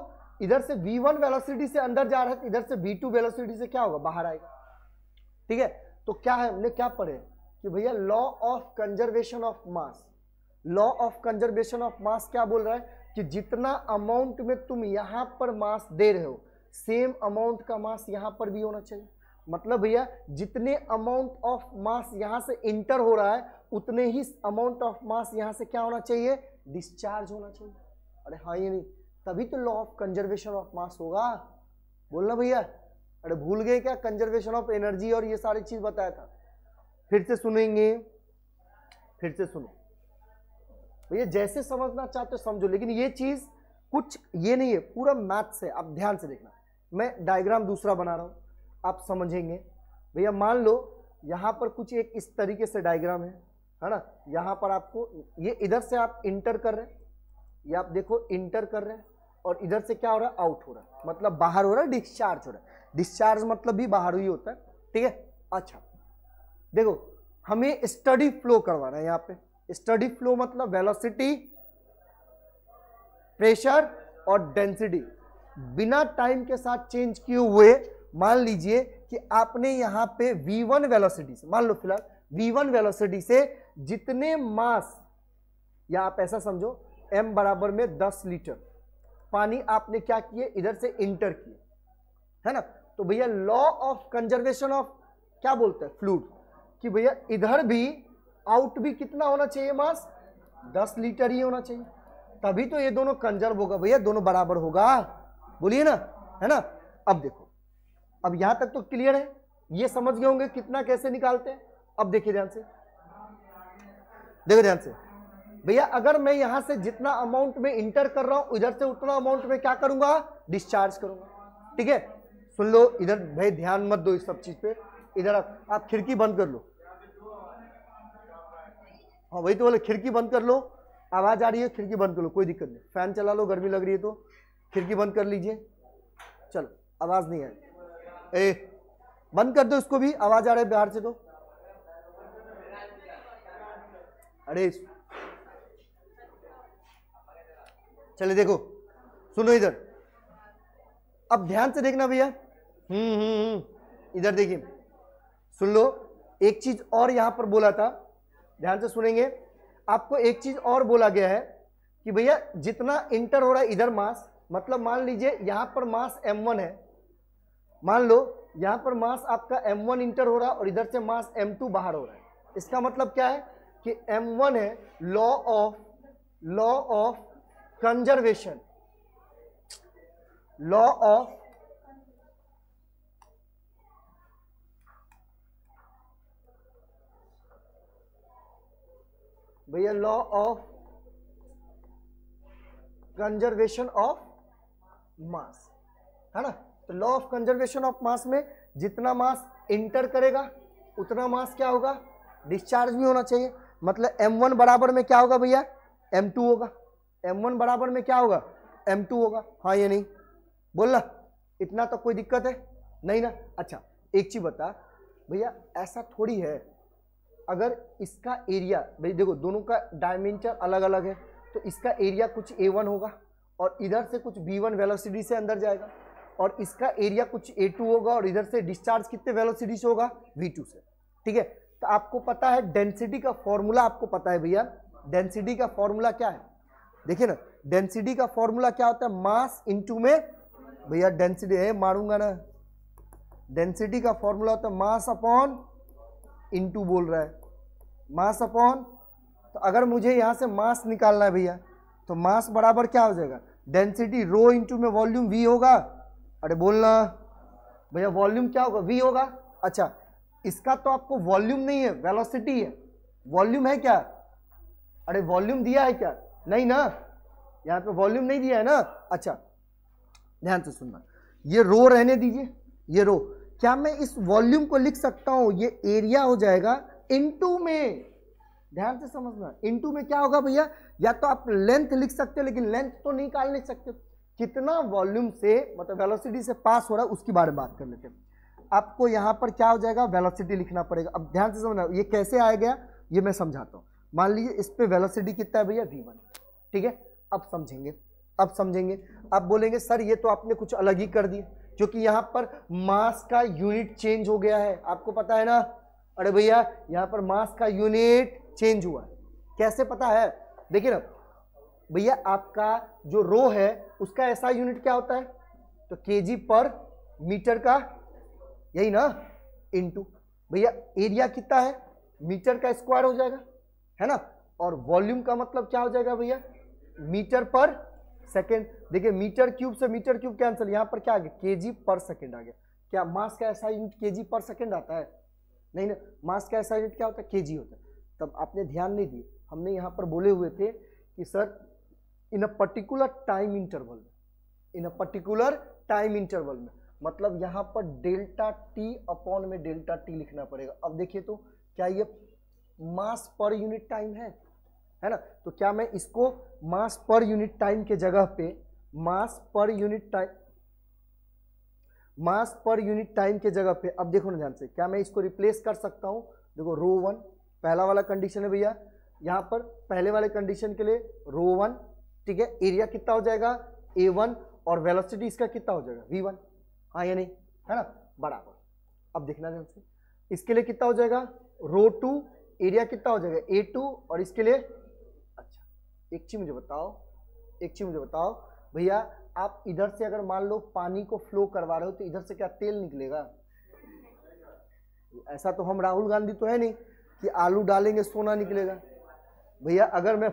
इधर से v1 वेलोसिटी से अंदर जा रहा है, इधर से v2 वेलोसिटी से क्या होगा? बाहर आएगा। ठीक है, तो क्या है, हमने क्या पढ़े कि भैया law of conservation of mass, law of conservation of मास क्या बोल रहा है कि जितना अमाउंट में तुम यहां पर मास दे रहे हो, सेम अमाउंट का मास यहां पर भी होना चाहिए। मतलब भैया जितने अमाउंट ऑफ मास यहां से इंटर हो रहा है, उतने ही अमाउंट ऑफ मास यहां से क्या होना चाहिए? डिस्चार्ज होना चाहिए। अरे हाँ, ये नहीं, तभी तो लॉ ऑफ कंजर्वेशन ऑफ मास होगा। बोलना भैया, अरे भूल गए क्या? कंजर्वेशन ऑफ एनर्जी और ये सारी चीज बताया था। फिर से सुनेंगे, फिर से सुनो भैया, जैसे समझना चाहते हो समझो, लेकिन ये चीज कुछ ये नहीं है, पूरा मैथ्स है। आप ध्यान से देखना, मैं डायग्राम दूसरा बना रहा हूं, आप समझेंगे भैया। मान लो यहां पर कुछ एक इस तरीके से डायग्राम है ना? यहां पर आपको ये इधर से आप इंटर कर रहे हैं, ये आप देखो इंटर कर रहे हैं, और इधर से क्या हो रहा है? आउट हो रहा है, मतलब बाहर हो रहा है, डिस्चार्ज हो रहा है। डिस्चार्ज मतलब भी बाहर ही होता है। ठीक है, अच्छा देखो, हमें स्टडी फ्लो करवाना है। यहाँ पे स्टडी फ्लो मतलब वेलोसिटी, प्रेशर और डेंसिटी बिना टाइम के साथ चेंज किए हुए। मान लीजिए कि आपने यहां पे v1 वेलोसिटी से, मान लो फिलहाल v1 वेलोसिटी से जितने मास, या आप ऐसा समझो m बराबर में 10 लीटर पानी आपने क्या किए? इधर से इंटर किए, है ना? तो भैया लॉ ऑफ कंजर्वेशन ऑफ क्या बोलते हैं? फ्लूइड, कि भैया इधर भी आउट भी कितना होना चाहिए? मास 10 लीटर ही होना चाहिए, तभी तो ये दोनों कंजर्व होगा भैया, दोनों बराबर होगा। बोलिए ना, है ना? अब देखो, अब यहां तक तो क्लियर है, ये समझ गए होंगे कितना कैसे निकालते हैं। अब देखिए ध्यान से, देखो ध्यान से भैया, अगर मैं यहां से जितना अमाउंट में इंटर कर रहा हूं, इधर से उतना अमाउंट में क्या करूंगा? डिस्चार्ज करूंगा। ठीक है, सुन लो इधर भाई, ध्यान मत दो इस सब चीज पे। इधर आप खिड़की बंद कर लो। हाँ वही तो बोले, खिड़की बंद कर लो, आवाज आ रही है, खिड़की बंद कर लो, कोई दिक्कत नहीं। फैन चला लो, गर्मी लग रही है तो खिड़की बंद कर लीजिए। चलो, आवाज नहीं आए, ए बंद कर दो इसको भी, आवाज आ रही है बाहर से तो। अरे चले देखो, सुनो इधर, अब ध्यान से देखना भैया। इधर देखिए, सुन लो, एक चीज और यहां पर बोला था, ध्यान से सुनेंगे, आपको एक चीज और बोला गया है कि भैया जितना इंटर हो रहा है इधर मास, मतलब मान लीजिए यहां पर मास m1 है, मान लो यहां पर मास आपका m1 इंटर हो रहा है और इधर से मास m2 बाहर हो रहा है। इसका मतलब क्या है कि m1 है law of conservation, law of भैया law of conservation of mass, है ना। तो law of conservation of mass में जितना मास इंटर करेगा उतना मास क्या होगा, डिस्चार्ज भी होना चाहिए। मतलब m1 बराबर में क्या होगा भैया, m2 होगा। m1 बराबर में क्या होगा, m2 होगा। हाँ या नहीं, बोलना, इतना तो कोई दिक्कत है नहीं ना। अच्छा एक चीज बता भैया, ऐसा थोड़ी है अगर इसका एरिया, भाई देखो दोनों का डायमेंशन अलग अलग है, तो इसका एरिया कुछ a1 होगा और इधर से कुछ b1 वेलोसिटी से अंदर जाएगा, और इसका एरिया कुछ a2 होगा और इधर से डिस्चार्ज कितने वेलोसिटी से होगा, v2 से। ठीक है, तो आपको पता है डेंसिटी का फॉर्मूला, आपको पता है भैया डेंसिटी का फॉर्मूला क्या है। देखिए ना, डेंसिटी का फॉर्मूला क्या होता है, मास इंटू में, भैया डेंसिटी है मारूंगा ना, डेंसिटी का फॉर्मूला होता है मास अपॉन इंटू, बोल रहा है मास अपॉन। तो अगर मुझे यहां से मास निकालना है भैया, तो मास बराबर क्या हो जाएगा, डेंसिटी रो इंटू में वॉल्यूम v होगा। अरे बोलना भैया वॉल्यूम क्या होगा, v होगा। अच्छा इसका तो आपको वॉल्यूम नहीं है, वेलोसिटी है। वॉल्यूम है क्या, अरे वॉल्यूम दिया है क्या, नहीं ना, यहां पे वॉल्यूम नहीं दिया है ना। अच्छा ध्यान से सुनना, ये रो रहने दीजिए, ये रो, क्या मैं इस वॉल्यूम को लिख सकता हूं, ये एरिया हो जाएगा इनटू में, ध्यान से समझना, इनटू में क्या होगा भैया, या तो आप लेंथ लिख सकते हो, लेकिन लेंथ तो निकाल नहीं सकते, कितना वॉल्यूम से मतलब वेलोसिटी से पास हो रहा है उसके बारे में बात कर लेते हैं। आपको यहां पर क्या हो जाएगा, वेलोसिटी लिखना पड़ेगा। अब ध्यान से समझना, ये कैसे आ गया ये मैं समझाता हूं। मान लीजिए इस पे वेलोसिटी कितना है भैया, v1, ठीक है। अब समझेंगे, अब समझेंगे। अब बोलेंगे सर ये तो आपने कुछ अलग ही कर दिया, क्योंकि यहां पर मास का यूनिट चेंज हो गया है, आपको पता है ना। अरे भैया यहां पर मास का यूनिट चेंज हुआ है, कैसे पता है, देखिए ना भैया, आपका जो रो है उसका ऐसा यूनिट क्या होता है, तो केजी पर मीटर का, यही ना, इनटू भैया एरिया कितना है, मीटर का स्क्वायर हो जाएगा, है ना। और वॉल्यूम का मतलब क्या हो जाएगा भैया, मीटर पर सेकेंड। देखिए मीटर क्यूब से मीटर क्यूब कैंसिल, यहां पर क्या आ गया, केजी पर सेकेंड आ गया। क्या मास का ऐसा यूनिट केजी पर सेकेंड आता है, नहीं ना, मास का ऐसा यूनिट क्या होता है, केजी होता है। तब आपने ध्यान नहीं दिए, हमने यहां पर बोले हुए थे कि sir in a particular time interval में, इन अ पर्टिकुलर टाइम इंटरवल में, मतलब यहां पर डेल्टा टी अपॉन में डेल्टा टी लिखना पड़ेगा। अब देखिए तो क्या ये मास पर यूनिट टाइम है ना, तो क्या मैं इसको मास पर यूनिट टाइम के जगह पे मास पर यूनिट टाइम, मास पर यूनिट टाइम के जगह पे, अब देखो ना ध्यान से, क्या मैं इसको रिप्लेस कर सकता हूं। देखो रो 1 पहला वाला कंडीशन है भैया, यहां पर पहले वाले कंडीशन के लिए रो 1, ठीक है, एरिया कितना हो जाएगा a1 और वेलोसिटी इसका कितना हो जाएगा v1, हाँ या नहीं, है ना, बराबर। अब देखना ध्यान से, इसके लिए कितना हो जाएगा रो 2, एरिया कितना हो जाएगा a2, और इसके लिए, अच्छा एक चीज मुझे बताओ, एक चीज मुझे बताओ भैया, आप इधर से अगर मान लो पानी को फ्लो करवा रहे हो तो इधर से क्या तेल निकलेगा, ऐसा तो हम राहुल गांधी तो है नहीं कि आलू डालेंगे सोना निकलेगा। भैया अगर मैं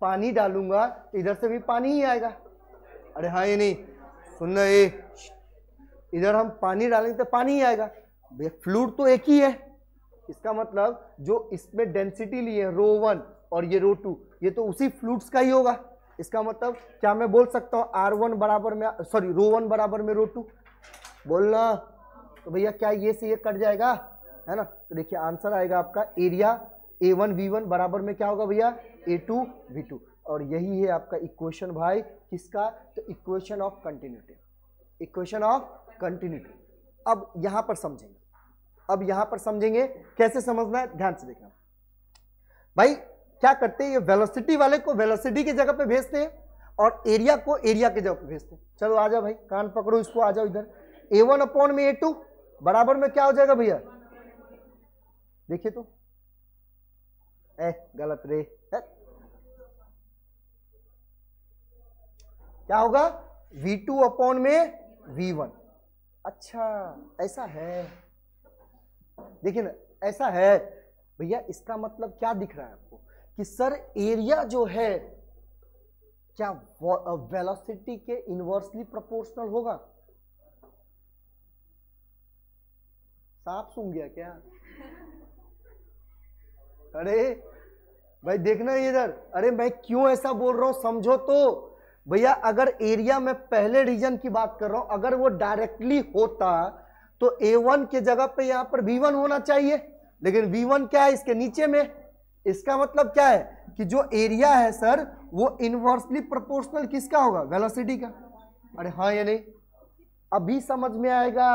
पानी डालूंगा तो इधर से भी पानी ही आएगा। अरे हाँ ये नहीं, सुनना, ये इधर हम पानी डालेंगे तो पानी ही आएगा। भैया फ्लूइड तो एक ही है, इसका मतलब जो इसमें डेंसिटी ली है रो 1 और ये रो 2, ये तो उसी फ्लूइड्स का ही होगा। इसका मतलब क्या मैं बोल सकता हूँ R1 बराबर में, सॉरी रो 1 बराबर में रो 2, बोलना। तो भैया क्या ये से ये कट जाएगा, है ना। तो देखिए आंसर आएगा आपका एरिया a1 v1 बराबर में क्या होगा भैया a2 v2, और यही है आपका इक्वेशन भाई, किसका, तो equation of continuity, equation of continuity. अब यहां पर समझेंगे, अब यहां पर समझेंगे कैसे समझना है, ध्यान से देखना भाई। क्या करते हैं, ये वेलोसिटी वाले को वेलोसिटी की जगह पे भेजते हैं और एरिया को एरिया की जगह पे भेजते हैं। चलो आ जाओ भाई, कान पकड़ो इसको, आ जाओ इधर। a1 अपॉन में a2 बराबर में क्या हो जाएगा भैया, देखिए तो, गलत रे, क्या होगा, V2 अपॉन में V1। अच्छा ऐसा है, देखिए ना ऐसा है भैया। इसका मतलब क्या दिख रहा है आपको कि सर एरिया जो है क्या वेलोसिटी के इनवर्सली प्रोपोर्शनल होगा। सांप सूंघ गया क्या? अरे भाई देखना इधर, अरे मैं क्यों ऐसा बोल रहा हूं समझो तो। भैया अगर एरिया में पहले रीजन की बात कर रहा हूं, अगर वो डायरेक्टली होता तो A1 के जगह पे यहां पर V1 होना चाहिए, लेकिन V1 क्या है इसके नीचे में। इसका मतलब क्या है कि जो एरिया है सर वो इनवर्सली प्रोपोर्शनल किसका होगा, वेलोसिटी का। अरे हाँ या नहीं, अभी समझ में आएगा,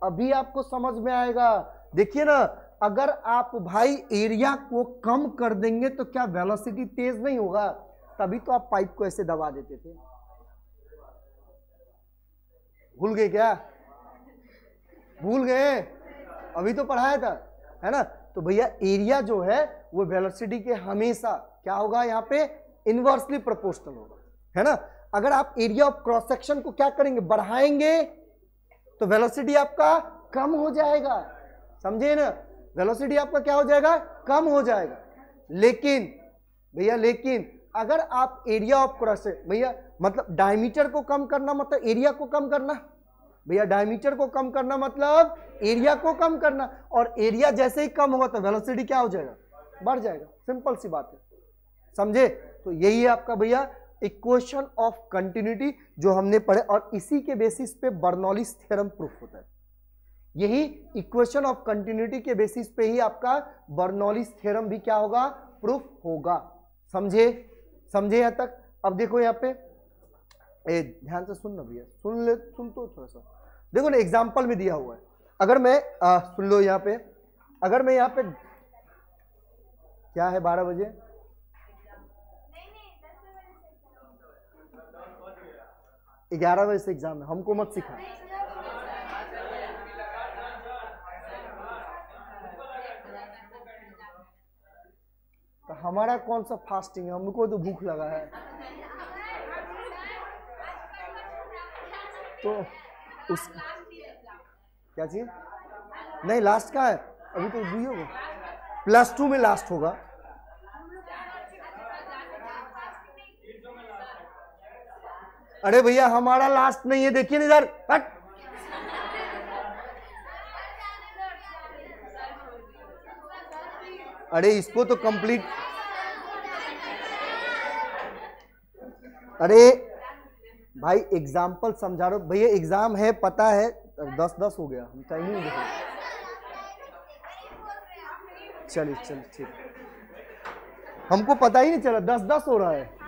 अभी आपको समझ में आएगा। देखिए ना, अगर आप भाई एरिया को कम कर देंगे तो क्या वेलोसिटी तेज नहीं होगा, तभी तो आप पाइप को ऐसे दबा देते थे। भूल गए क्या? भूल गए, अभी तो पढ़ाया था, है ना। तो भैया एरिया जो है वो वेलोसिटी के हमेशा क्या होगा, यहाँ पे इनवर्सली प्रोपोर्शनल होगा, है ना। अगर आप एरिया ऑफ क्रॉस सेक्शन को क्या करेंगे, बढ़ाएंगे, तो वेलोसिटी आपका कम हो जाएगा, समझे ना। वेलोसिटी आपका क्या हो जाएगा, कम हो जाएगा। लेकिन भैया लेकिन अगर आप एरिया ऑफ क्रॉस, भैया मतलब डायमीटर को कम करना मतलब एरिया को कम करना, भैया डायमीटर को कम करना मतलब एरिया को कम करना, और एरिया जैसे ही कम होगा तो वेलोसिटी क्या हो जाएगा, बढ़ जाएगा। सिंपल सी बात है, समझे। तो यही है आपका भैया इक्वेशन ऑफ कंटिन्यूटी जो हमने पढ़े, और इसी के बेसिस पे बर्नौलीज थ्योरम प्रूफ होता है। यही इक्वेशन ऑफ कंटिन्यूटी के बेसिस पे ही आपका बर्नौलीज थ्योरम भी क्या होगा, प्रूफ होगा। समझे, समझे यहां तक। अब देखो यहाँ पे ध्यान से सुनना भैया, सुन तो थोड़ा सा देखो ना, एग्जाम्पल में दिया हुआ है। अगर मैं सुन लो यहाँ पे, अगर मैं यहाँ पे क्या है 12 बजे, 11 बजे से एग्जाम है, हमको मत सिखा। तो हमारा कौन सा फास्टिंग है, हमको तो भूख लगा है। तो उस क्या चीज नहीं, लास्ट का है अभी तो दी होगा, +2 में लास्ट होगा। अरे भैया हमारा लास्ट नहीं है, देखिए इधर, हट। अरे इसको तो कंप्लीट, अरे भाई एग्जाम्पल समझा रहा हूं भैया, एग्जाम है पता है, 10-10 हो गया, हम टाइम नहीं देखो। चलिए चलिए ठीक, हमको पता ही नहीं चला 10-10 हो रहा है।